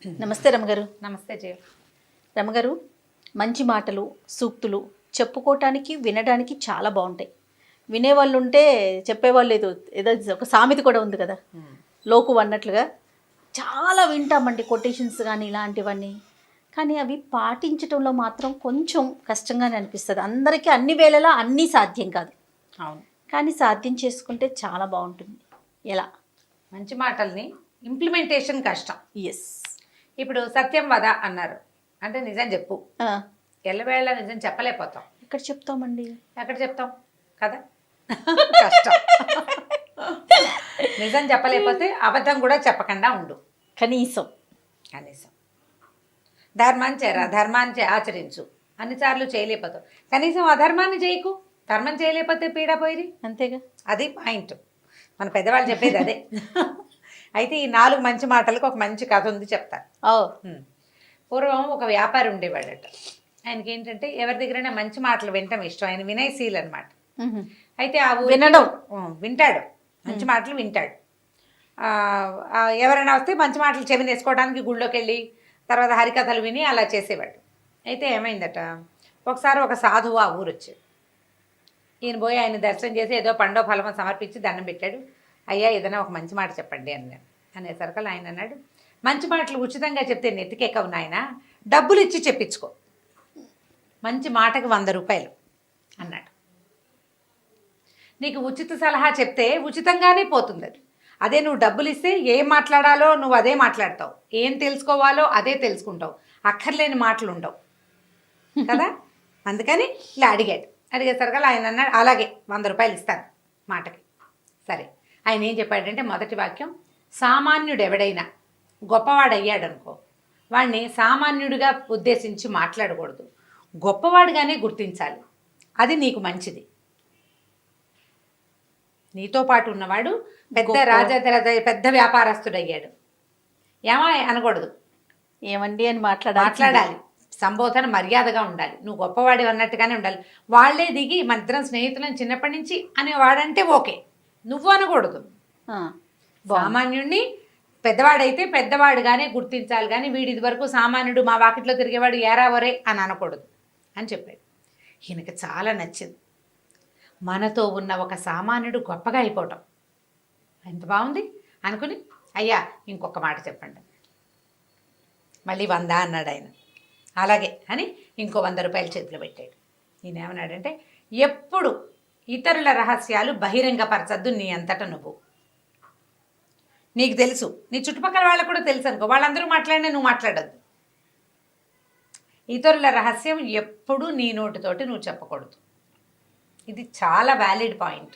నమస్తే రమగారు. నమస్తే జయ. రమగారు, మంచి మాటలు, సూక్తులు చెప్పుకోవటానికి, వినడానికి చాలా బాగుంటాయి. వినేవాళ్ళు ఉంటే చెప్పేవాళ్ళు ఏదో ఒక సామెత కూడా ఉంది కదా, లోకు అన్నట్లుగా. చాలా వింటామండి కొటేషన్స్ కానీ ఇలాంటివన్నీ. కానీ అవి పాటించడంలో మాత్రం కొంచెం కష్టంగానే అనిపిస్తుంది. అందరికీ అన్ని వేళలా అన్నీ సాధ్యం కాదు. అవును, కానీ సాధ్యం చేసుకుంటే చాలా బాగుంటుంది. ఎలా? మంచి మాటల్ని ఇంప్లిమెంటేషన్ కష్టం. ఎస్. ఇప్పుడు సత్యం వద అన్నారు అంటే నిజం చెప్పు. ఎల్లవేళ నిజం చెప్పలేకపోతాం. ఎక్కడ చెప్తామండి? ఎక్కడ చెప్తాం కదా, కష్టం. నిజం చెప్పలేకపోతే అబద్ధం కూడా చెప్పకుండా ఉండు. కనీసం ధర్మాన్ని ఆచరించు. అన్నిసార్లు చేయలేకపోతావు, కనీసం అధర్మాన్ని చేయకు. ధర్మం చేయలేకపోతే పీడ పోయిరి. అంతేగా, అది పాయింట్. మన పెద్దవాళ్ళు చెప్పేది అదే. అయితే ఈ 4 మంచి మాటలకు ఒక మంచి కథ ఉంది, చెప్తాను. పూర్వం ఒక వ్యాపారి ఉండేవాడట. ఆయనకి ఏంటంటే ఎవరి దగ్గరైనా మంచి మాటలు వినటం ఇష్టం. ఆయన వినయశీల్ అనమాట. అయితే ఆ వినడం వింటాడు, మంచి మాటలు వింటాడు. ఎవరైనా వస్తే మంచి మాటలు చెవినేసుకోవడానికి గుళ్ళోకి వెళ్ళి తర్వాత హరికథలు విని అలా చేసేవాడు. అయితే ఏమైందట, ఒకసారి ఒక సాధువు ఆ ఊరు వచ్చాడు. ఈయన పోయి ఆయన దర్శనం చేసి ఏదో పండో ఫలమో సమర్పించి దండం పెట్టాడు. అయ్యా ఏదైనా ఒక మంచి మాట చెప్పండి అన్నాడు. అనేసరికి ఆయన అన్నాడు, మంచి మాటలు ఉచితంగా చెప్తే నెత్తికెక్కవు నాయన, డబ్బులు ఇచ్చి చెప్పించుకో. మంచి మాటకి 100 రూపాయలు అన్నాడు. నీకు ఉచిత సలహా చెప్తే ఉచితంగానే పోతుంది అది. అదే నువ్వు డబ్బులు ఇస్తే ఏం మాట్లాడాలో నువ్వు అదే మాట్లాడతావు, ఏం తెలుసుకోవాలో అదే తెలుసుకుంటావు, అక్కర్లేని మాటలు ఉండవు కదా. అందుకని ఇలా అడిగేసరికి ఆయన అన్నాడు, అలాగే 100 రూపాయలు ఇస్తాను మాటకి. సరే, ఆయన ఏం చెప్పాడంటే మొదటి వాక్యం, సామాన్యుడు ఎవడైనా గొప్పవాడయ్యాడనుకో వాడిని సామాన్యుడిగా ఉద్దేశించి మాట్లాడకూడదు, గొప్పవాడిగానే గుర్తించాలి. అది నీకు మంచిది. నీతో పాటు ఉన్నవాడు పెద్ద పెద్ద వ్యాపారస్తుడయ్యాడు, ఏమో అనకూడదు, ఏమండి అని మాట్లాడాలి. సంబోధన మర్యాదగా ఉండాలి. నువ్వు గొప్పవాడి అన్నట్టుగానే ఉండాలి. వాళ్ళే దిగి మన ఇద్దరం స్నేహితులను చిన్నప్పటి నుంచి అనేవాడంటే ఓకే, నువ్వు అనకూడదు. సామాన్యుడిని పెద్దవాడైతే పెద్దవాడుగానే గుర్తించాలి, కానీ వీడి ఇది వరకు సామాన్యుడు, మా వాకిట్లో తిరిగేవాడు ఏరావరే అని అనకూడదు అని చెప్పాడు. ఈయనకి చాలా నచ్చింది. మనతో ఉన్న ఒక సామాన్యుడు గొప్పగా అయిపోవటం ఎంత బాగుంది అనుకుని, అయ్యా ఇంకొక మాట చెప్పండి. మళ్ళీ 100 అన్నాడు ఆయన. అలాగే అని ఇంకో 100 రూపాయలు చేతిలో పెట్టాడు. ఈయన ఏమన్నాడంటే, ఎప్పుడు ఇతరుల రహస్యాలు బహిరంగపరచద్దు నీ అంతటా నువ్వు. నీకు తెలుసు, నీ చుట్టుపక్కల వాళ్ళకు కూడా తెలుసు అనుకో, వాళ్ళందరూ మాట్లాడినా నువ్వు మాట్లాడద్దు. ఇతరుల రహస్యం ఎప్పుడు నీ నోటితోటి నువ్వు చెప్పకూడదు. ఇది చాలా వ్యాలిడ్ పాయింట్.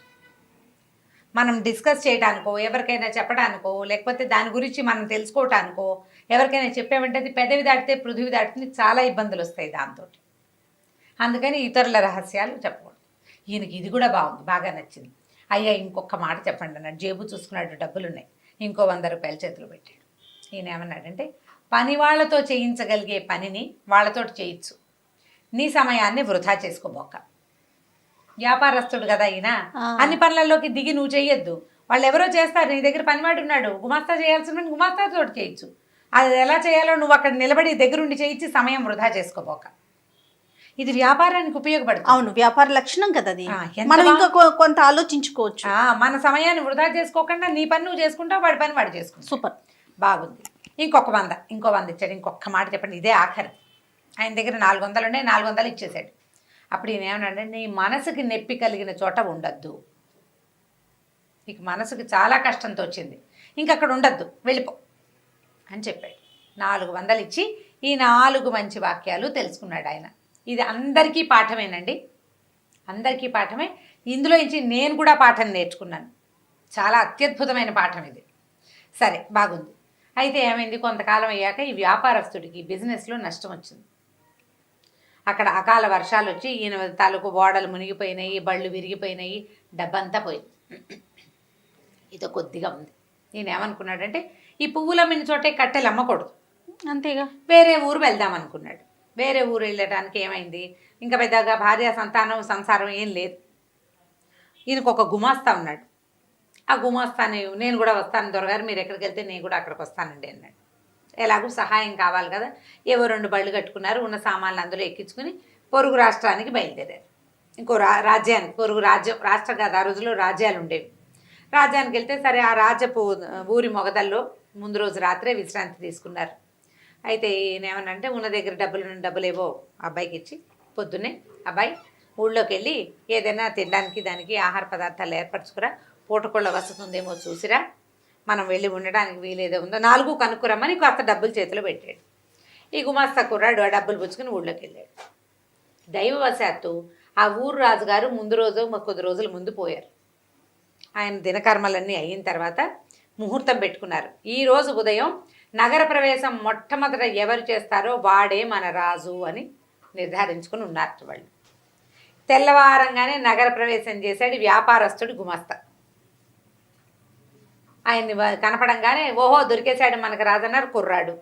మనం డిస్కస్ చేయడానికో, ఎవరికైనా చెప్పడానికో, లేకపోతే దాని గురించి మనం తెలుసుకోవటానికో ఎవరికైనా చెప్పామంటే అది పెదవి దాటితే పృథివీ దాటితే చాలా ఇబ్బందులు వస్తాయి దాంతో. అందుకని ఇతరుల రహస్యాలు చెప్పకూడదు. ఈయనకి ఇది కూడా బాగుంది, బాగా నచ్చింది. అయ్యా ఇంకొక మాట చెప్పండి అన్నాడు. జేబు చూసుకున్నాడు, డబ్బులు ఉన్నాయి. ఇంకో 100 రూపాయలు చేతిలో పెట్టాడు. ఈయన ఏమన్నాడంటే, పని వాళ్ళతో చేయించగలిగే పనిని వాళ్ళతో చేయొచ్చు, నీ సమయాన్ని వృధా చేసుకోబోక. వ్యాపారస్తుడు కదా ఈయన, అన్ని పనులలోకి దిగి నువ్వు చెయ్యొద్దు. వాళ్ళు ఎవరో చేస్తారు, నీ దగ్గర పనివాడు ఉన్నాడు, గుమాస్తా చేయాల్సిన గుమాస్తాతో చేయొచ్చు. అది ఎలా చేయాలో నువ్వు అక్కడ నిలబడి దగ్గరుండి చేయించి సమయం వృధా చేసుకోబోక. ఇది వ్యాపారానికి ఉపయోగపడుతుంది. అవును, వ్యాపార లక్షణం కదా అది. మనం ఇంకా కొంత ఆలోచించుకోవచ్చు. మన సమయాన్ని వృధా చేసుకోకుండా నీ పని నువ్వు చేసుకుంటావు, వాడి పని వాడు చేసుకుంటావు. సూపర్, బాగుంది. ఇంకో 100 ఇచ్చాడు. ఇంకొక మాట చెప్పండి, ఇదే ఆఖరి. ఆయన దగ్గర 400 ఉండే, 400 ఇచ్చేసాడు. అప్పుడు ఈయన ఏమన్నాడంటే, నీ మనసుకి నొప్పి కలిగిన చోట ఉండద్దు. నీకు మనసుకి చాలా కష్టంతో వచ్చింది, ఇంకక్కడ ఉండద్దు, వెళ్ళిపో అని చెప్పాడు. 400 ఇచ్చి ఈ 4 మంచి వాక్యాలు తెలుసుకున్నాడు ఆయన. ఇది అందరికీ పాఠమేనండి, అందరికీ పాఠమే. ఇందులో నుంచి నేను కూడా పాఠం నేర్చుకున్నాను. చాలా అత్యద్భుతమైన పాఠం ఇది. సరే, బాగుంది. అయితే ఏమైంది, కొంతకాలం అయ్యాక ఈ వ్యాపారస్తుడికి బిజినెస్లో నష్టం వచ్చింది. అక్కడ అకాల వర్షాలు వచ్చి ఈయన తాలూకు ఓడలు మునిగిపోయినాయి, బళ్ళు విరిగిపోయినాయి, డబ్బంతా పోయింది. ఇదో కొద్దిగా ఉంది. ఈయన ఏమనుకున్నాడంటే, ఈ పువ్వులు అమ్మిన చోటే కట్టెలు అమ్మకూడదు, అంతేగా వేరే ఊరు వెళ్దాం అనుకున్నాడు. వేరే ఊరు వెళ్ళడానికి ఏమైంది, ఇంకా పెద్దగా భార్య సంతానం సంసారం ఏం లేదు. ఈయనకు ఒక గుమాస్తా ఉన్నాడు. ఆ గుమాస్తాని, నేను కూడా వస్తాను దొరగారు, మీరు ఎక్కడికి వెళ్తే నేను కూడా అక్కడికి వస్తానండి అన్నాడు. ఎలాగూ సహాయం కావాలి కదా, ఏవో 2 బళ్ళు కట్టుకున్నారు, ఉన్న సామాన్లు అందులో ఎక్కించుకుని పొరుగు రాష్ట్రానికి బయలుదేరారు. ఇంకో రాజ్యానికి, పొరుగు రాజ్యం, రాష్ట్రం కాదు, ఆ రోజుల్లో రాజ్యాలు ఉండేవి. రాజ్యానికి వెళ్తే సరే ఆ రాజ్యపు ఊరి మొగదల్లో ముందు రోజు రాత్రే విశ్రాంతి తీసుకున్నారు. అయితే ఈయనేమనంటే ఉన్న దగ్గర డబ్బులేవో అబ్బాయికి ఇచ్చి పొద్దున్నే అబ్బాయి ఊళ్ళోకి వెళ్ళి ఏదైనా తినడానికి దానికి ఆహార పదార్థాలు ఏర్పరచుకురా, పూటకోళ్ళ వసతి ఉందేమో చూసిరా, మనం వెళ్ళి ఉండడానికి వీలేదో ఉందో 4 కనుక్కురమ్మని కాస్త డబ్బులు చేతిలో పెట్టాడు. ఈ గుమాస్తా కుర్రాడు ఆ డబ్బులు పుచ్చుకుని ఊళ్ళోకి వెళ్ళాడు. దైవవశాత్తు ఆ ఊరు రాజుగారు ముందు రోజు కొద్ది రోజుల ముందు పోయారు. ఆయన దినకర్మలన్నీ అయిన తర్వాత ముహూర్తం పెట్టుకున్నారు. ఈ రోజు ఉదయం నగర ప్రవేశం మొట్టమొదట ఎవరు చేస్తారో వాడే మన రాజు అని నిర్ధారించుకుని ఉన్నారు వాళ్ళు. తెల్లవారంగానే నగర ప్రవేశం చేశాడు వ్యాపారస్తుడు గుమాస్తా. ఆయన్ని కనపడంగానే ఓహో దొరికేశాడు మనకు రాజన్నారు కుర్రాడు.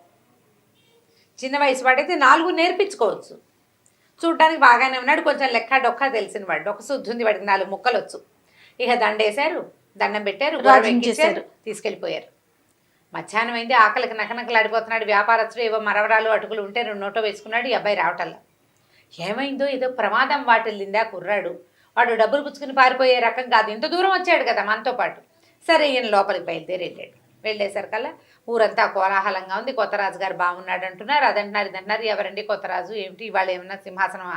చిన్న వయసు వాడైతే 4 నేర్పించుకోవచ్చు, చూడ్డానికి బాగానే ఉన్నాడు, కొంచెం లెక్క డొక్క తెలిసిన వాడు, ఒక శుద్ధి ఉంది వాడికి, 4 ముక్కలు వచ్చు. ఇక దండేశారు, దండం పెట్టారు, చేశారు, తీసుకెళ్ళిపోయారు. మధ్యాహ్నం అయింది, ఆకలికి నకనకలాడిపోతున్నాడు వ్యాపారస్తుడు. ఏవో మరవరాలు అటుకులు ఉంటే 2 నోటో వేసుకున్నాడు. ఈ అబ్బాయి రావటల్లా. ఏమైందో ఏదో ప్రమాదం వాటిల్లిందా కుర్రాడు, వాడు డబ్బులు పుచ్చుకుని పారిపోయే రకం కాదు, ఇంత దూరం వచ్చాడు కదా మనతో పాటు. సరే ఈయన లోపలికి బయలుదేరి వెళ్ళాడు. వెళ్ళేసరికల్లా ఊరంతా కోలాహలంగా ఉంది. కొత్త రాజు గారు బాగున్నాడు అంటున్నారు, అదంటున్నారు ఇదంటున్నారు. ఎవరండి కొత్త రాజు, ఏమిటి ఇవాళ ఏమన్నా సింహాసనం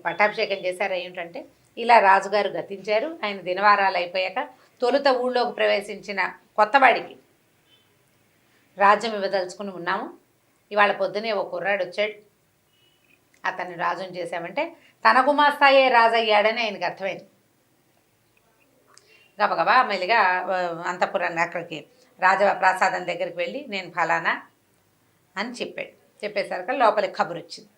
పట్టాభిషేకం చేశారా ఏమిటంటే, ఇలా రాజుగారు గతించారు. ఆయన దినవారాలు అయిపోయాక తొలుత ఊళ్ళోకి ప్రవేశించిన కొత్తవాడికి రాజ్యం ఇవ్వదలుచుకుని ఉన్నాము. ఇవాళ పొద్దునే ఒక కుర్రాడు వచ్చాడు, అతన్ని రాజుని చేశామంటే తన గుమాస్తాయే రాజు అయ్యాడని ఆయనకు అర్థమైంది. గబగబా మెల్లిగా అంతఃపురాన్ని అక్కడికి రాజప్రాసాదం దగ్గరికి వెళ్ళి నేను ఫలానా అని చెప్పాడు. చెప్పేసరికి లోపలికి కబురు వచ్చింది.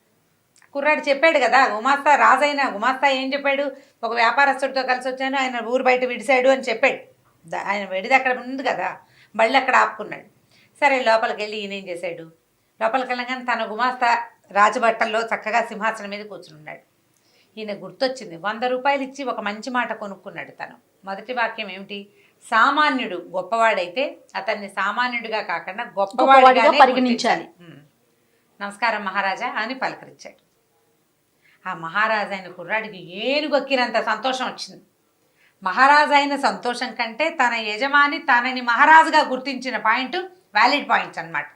కుర్రాడు చెప్పాడు కదా, గుమాస్తా రాజైన గుమాస్తా ఏం చెప్పాడు, ఒక వ్యాపారస్తుడితో కలిసి వచ్చాను, ఆయన ఊరు బయట విడిశాడు అని చెప్పాడు. ఆయన విడిది అక్కడ ఉంది కదా, బళ్ళు అక్కడ ఆపుకున్నాడు. సరే లోపలికి వెళ్ళి ఈయన ఏం చేశాడు, లోపలికి వెళ్ళగానే తన గుమాస్తా రాజబట్టల్లో చక్కగా సింహాసనం మీద కూర్చుని ఉన్నాడు. ఈయన గుర్తొచ్చింది, 100 రూపాయలు ఇచ్చి ఒక మంచి మాట కొనుక్కున్నాడు తను. మొదటి వాక్యం ఏమిటి, సామాన్యుడు గొప్పవాడైతే అతన్ని సామాన్యుడిగా కాకుండా గొప్పవాడిగా పరిగణించాలి. నమస్కారం మహారాజా అని పలకరించాడు. ఆ మహారాజా అయిన కుర్రాడికి ఏనుగొక్కినంత సంతోషం వచ్చింది. మహారాజా అయిన సంతోషం కంటే తన యజమాని తనని మహారాజుగా గుర్తించిన పాయింట్ వ్యాలిడ్ పాయింట్స్ అన్నమాట.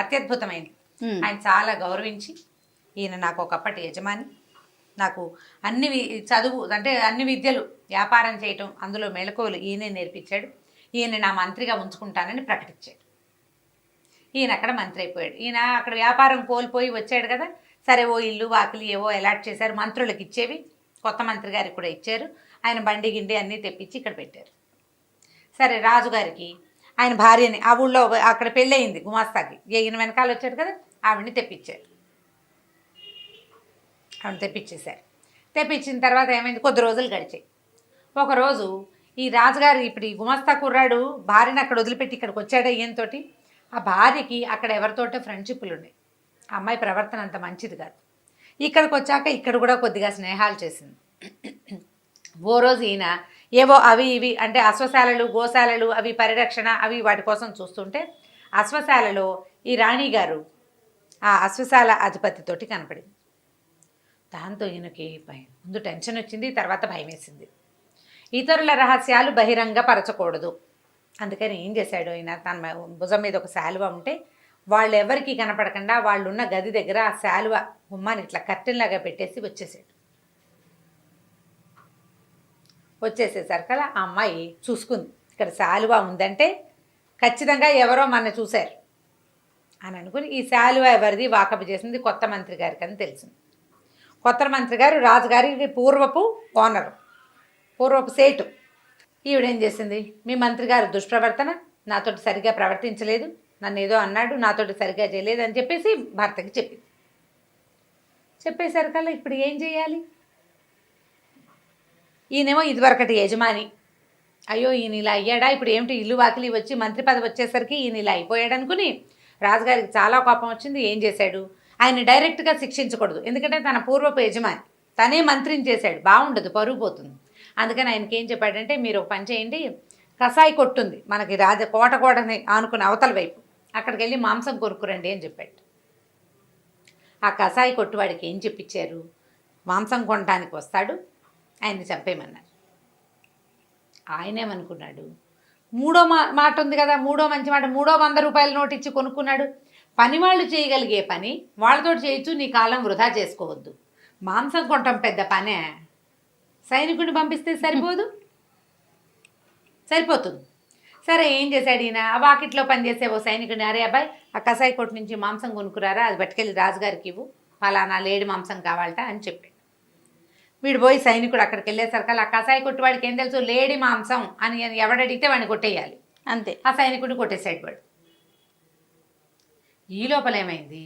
అత్యద్భుతమైంది. ఆయన చాలా గౌరవించి, ఈయన నాకు ఒకప్పటి యజమాని, నాకు అన్ని చదువు అంటే అన్ని విద్యలు, వ్యాపారం చేయటం, అందులో మెళకువలు ఈయనే నేర్పించాడు, ఈయన నా మంత్రిగా ఉంచుకుంటానని ప్రకటించాడు. ఈయన అక్కడ మంత్రి అయిపోయాడు. ఈయన అక్కడ వ్యాపారం కోల్పోయి వచ్చాడు కదా, సరే ఓ ఇల్లు వాకిలి ఏవో అలాట్ చేశారు, మంత్రులకు ఇచ్చేవి కొత్త మంత్రి గారికి కూడా ఇచ్చారు. ఆయన బండి గిండి అన్నీ తెప్పించి ఇక్కడ పెట్టారు. సరే రాజుగారికి ఆయన భార్యని, ఆ ఊళ్ళో అక్కడ పెళ్ళయింది గుమాస్తాకి, ఈయన వెనకాల వచ్చాడు కదా, ఆవిడని తెప్పించారు. ఆవిడ తెప్పించేశారు. తెప్పించిన తర్వాత ఏమైంది, కొద్ది రోజులు గడిచాయి. ఒకరోజు ఈ రాజుగారు ఇప్పుడు ఈ గుమాస్తా కుర్రాడు భార్యని అక్కడ వదిలిపెట్టి ఇక్కడికి వచ్చాడు. ఈయనతోటి ఆ భార్యకి అక్కడ ఎవరితోటో ఫ్రెండ్షిప్లు ఉన్నాయి. ఆ అమ్మాయి ప్రవర్తన అంత మంచిది కాదు. ఇక్కడికి వచ్చాక ఇక్కడ కూడా కొద్దిగా స్నేహాలు చేసింది. ఓ రోజు ఈయన ఏవో అవి ఇవి అంటే అశ్వశాలలు గోశాలలు అవి పరిరక్షణ అవి వాటి కోసం చూస్తుంటే అశ్వశాలలో ఈ రాణిగారు ఆ అశ్వశాల అధిపతితోటి కనపడింది. దాంతో ఈయనకి ముందు టెన్షన్ వచ్చింది, తర్వాత భయం వేసింది. ఇతరుల రహస్యాలు బహిరంగపరచకూడదు, అందుకని ఏం చేశాడు ఆయన, తన భుజం మీద ఒక శాలువ ఉంటే వాళ్ళు ఎవరికి కనపడకుండా వాళ్ళు ఉన్న గది దగ్గర ఆ శాలువ గుమ్మాన్ని ఇట్లా కర్టెన్లాగా పెట్టేసి వచ్చేసాడు. వచ్చేసేసరికల్లా ఆ అమ్మాయి చూసుకుంది, ఇక్కడ శాలువ ఉందంటే ఖచ్చితంగా ఎవరో మన చూశారు అని అనుకుని ఈ శాలువ ఎవరిది వాకపు చేసింది కొత్త మంత్రి గారికి అని తెలిసింది. కొత్త మంత్రి గారు రాజుగారికి పూర్వపు ఓనరు, పూర్వపు సేటు. ఈవిడేం చేసింది, మీ మంత్రి గారు దుష్ప్రవర్తన, నాతోటి సరిగ్గా ప్రవర్తించలేదు, నన్ను ఏదో అన్నాడు, నాతోటి సరిగ్గా చేయలేదు అని చెప్పేసి భర్తకి చెప్పింది. చెప్పేసరికల్లా ఇప్పుడు ఏం చేయాలి, ఈయనేమో ఇదివరకటి యజమాని, అయ్యో ఈయన ఇలా అయ్యాడా, ఇప్పుడు ఏమిటి ఇల్లు వాకిలి వచ్చి మంత్రి పదవి వచ్చేసరికి ఈయన ఇలా అయిపోయాడు అనుకుని రాజుగారికి చాలా కోపం వచ్చింది. ఏం చేశాడు, ఆయన డైరెక్ట్గా శిక్షించకూడదు, ఎందుకంటే తన పూర్వపు యజమాని, తనే మంత్రిని చేశాడు, బాగుండదు, పరుగు పోతుంది. అందుకని ఆయనకి ఏం చెప్పాడంటే, మీరు ఒక పని చేయండి, కసాయి కొట్టుంది మనకి కోటని ఆనుకుని అవతల వైపు, అక్కడికి వెళ్ళి మాంసం కొనుక్కురండి అని చెప్పాడు. ఆ కసాయి కొట్టువాడికి ఏం చెప్పించారు? మాంసం కొనడానికి వస్తాడు, ఆయన్ని చంపేయమన్నారు. ఆయనేమనుకున్నాడు, మూడో మాట ఉంది కదా, మూడో మంచి మాట, మూడో 100 రూపాయల నోటు ఇచ్చి కొనుక్కున్నాడు. పని వాళ్ళు చేయగలిగే పని వాళ్ళతో చేయొచ్చు, నీ కాలం వృధా చేసుకోవద్దు. మాంసం కొనటం పెద్ద పనే, సైనికుడిని పంపిస్తే సరిపోతుంది. సరే, ఏం చేశాడు ఈయన? ఆ వాకిట్లో పనిచేసే ఓ సైనికుడిని, అరే అబ్బాయి ఆ కసాయి కొట్టు నుంచి మాంసం కొనుక్కురారా, అది పట్టుకెళ్ళి రాజుగారికి ఇవ్వు, ఫలానా లేడి మాంసం కావాలట అని చెప్పాడు. వీడు పోయి సైనికుడు అక్కడికి వెళ్ళేసరికల్లా ఆ కసాయి కొట్టు వాడికి ఏం తెలుసు, లేడి మాంసం అని ఎవడడిగితే వాడిని కొట్టేయాలి, అంతే. ఆ సైనికుడిని కొట్టేసాడు వాడు. ఈ లోపల ఏమైంది,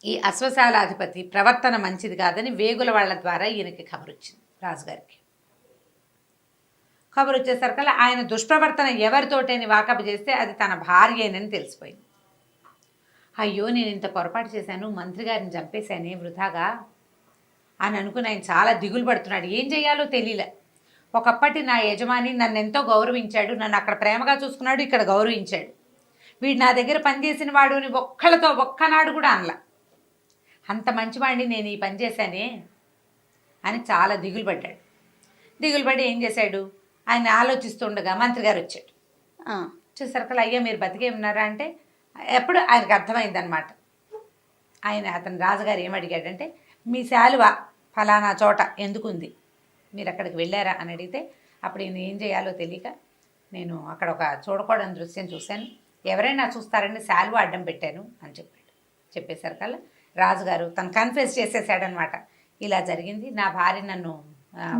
ఈ అశ్వశాలాధిపతి ప్రవర్తన మంచిది కాదని వేగుల వాళ్ళ ద్వారా ఈయనకి కబురు వచ్చింది రాజుగారికి. కబురు వచ్చేసరికల్లా ఆయన దుష్ప్రవర్తన ఎవరితోటని వాకపు చేస్తే అది తన భార్యేనని తెలిసిపోయింది. అయ్యో, నేను ఇంత పొరపాటు చేశాను, మంత్రి గారిని చంపేశానే వృధాగా అని అనుకుని ఆయన చాలా దిగులు పడుతున్నాడు. ఏం చేయాలో తెలియలే. ఒకప్పటి నా యజమాని నన్ను ఎంతో గౌరవించాడు, నన్ను అక్కడ ప్రేమగా చూసుకున్నాడు, ఇక్కడ గౌరవించాడు. వీడు నా దగ్గర పనిచేసిన వాడుని ఒక్కనాడు కూడా అనలా. అంత మంచివాడిని నేను ఈ పని చేశానే అని చాలా దిగులు పడ్డాడు. దిగులు పడి ఏం చేశాడు, ఆయన ఆలోచిస్తుండగా మంత్రి గారు వచ్చాడు. చూసరికల్లా, అయ్యా మీరు బతికే ఉన్నారా అంటే ఎప్పుడు ఆయనకు అర్థమైందనమాట. అతను రాజుగారు ఏమడిగాడంటే, మీ శాలువ ఫలానా చోట ఎందుకుంది, మీరు అక్కడికి వెళ్ళారా అని అడిగితే, అప్పుడు నేను ఏం చేయాలో తెలియక నేను అక్కడ ఒక చూడకూడని దృశ్యం చూశాను, ఎవరైనా చూస్తారని శాలువ అడ్డం పెట్టాను అని చెప్పాడు. చెప్పేసరికల్లా రాజుగారు తను కన్ఫెస్ చేసేసాడనమాట. ఇలా జరిగింది, నా భార్య నన్ను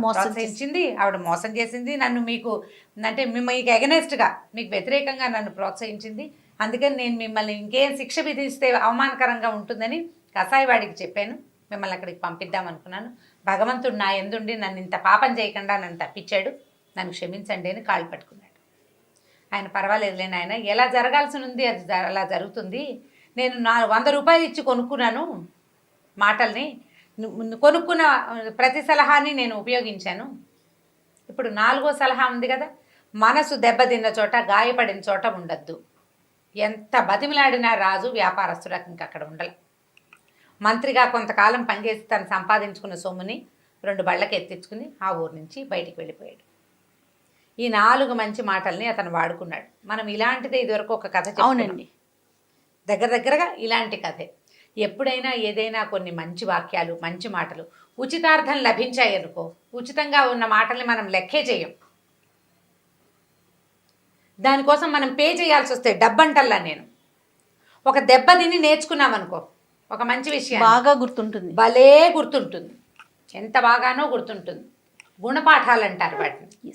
ప్రోత్సహించింది, ఆవిడ మోసం చేసింది, నన్ను మీకు ఎగనెస్ట్గా మీకు వ్యతిరేకంగా నన్ను ప్రోత్సహించింది, అందుకని నేను మిమ్మల్ని ఇంకేం శిక్ష విధిస్తే అవమానకరంగా ఉంటుందని కసాయివాడికి చెప్పాను, మిమ్మల్ని అక్కడికి పంపిద్దాం అనుకున్నాను. భగవంతుడు నా ఎందుండి నన్ను ఇంత పాపం చేయకుండా నన్ను తప్పించాడు, నన్ను క్షమించండి అని కాళ్ళు పట్టుకున్నాడు. ఆయన పర్వాలేదులే నాయన, ఎలా జరగాల్సి ఉంది అది అలా జరుగుతుంది, నేను 100 రూపాయలు ఇచ్చి కొనుక్కున్నాను మాటల్ని, కొనుక్కున్న ప్రతి సలహాని నేను ఉపయోగించాను. ఇప్పుడు 4వ సలహా ఉంది కదా, మనసు దెబ్బతిన్న చోట గాయపడిన చోట ఉండద్దు. ఎంత బతిమిలాడినా రాజు వ్యాపారస్తులకు ఇంక అక్కడ ఉండాలి. మంత్రిగా కొంతకాలం పనిచేసి తను సంపాదించుకున్న సొమ్ముని 2 బళ్ళకి ఎత్తించుకుని ఆ ఊరు నుంచి బయటికి వెళ్ళిపోయాడు. ఈ 4 మంచి మాటల్ని అతను వాడుకున్నాడు. మనం ఇలాంటిదే ఇదివరకు ఒక కథ చెప్పుకున్నాం, దగ్గరగా ఇలాంటి కథే. ఎప్పుడైనా ఏదైనా కొన్ని మంచి వాక్యాలు, మంచి మాటలు ఉచితార్థం లభించాయి అనుకో, ఉచితంగా ఉన్న మాటల్ని మనం లెక్కే చేయం, దానికోసం మనం పే చేయాల్సి వస్తే డబ్బంటల్లా. నేను ఒక దెబ్బ తిని నేర్చుకున్నామనుకో, ఒక మంచి విషయం బాగా గుర్తుంటుంది, భలే గుర్తుంటుంది, ఎంత బాగానో గుర్తుంటుంది. గుణపాఠాలు అంటారు వాటిని.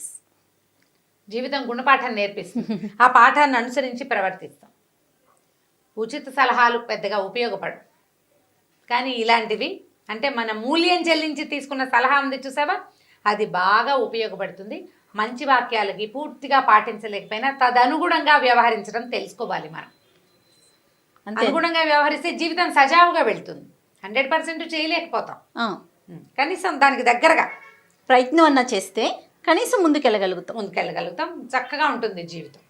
జీవితం గుణపాఠాన్ని నేర్పిస్తుంది, ఆ పాఠాన్ని అనుసరించి ప్రవర్తిస్తాం. ఉచిత సలహాలు పెద్దగా ఉపయోగపడవు, కానీ ఇలాంటివి అంటే మన మూల్యం చెల్లించి తీసుకున్న సలహా ఉంది చూసావా, అది బాగా ఉపయోగపడుతుంది. మంచి వాక్యాలకి పూర్తిగా పాటించలేకపోయినా తదనుగుణంగా వ్యవహరించడం తెలుసుకోవాలి. మనం అనుగుణంగా వ్యవహరిస్తే జీవితం సజావుగా వెళ్తుంది. 100% చేయలేకపోతాం, కనీసం దానికి దగ్గరగా ప్రయత్నం అన్నా చేస్తే కనీసం ముందుకెళ్ళగలుగుతాం, చక్కగా ఉంటుంది జీవితం.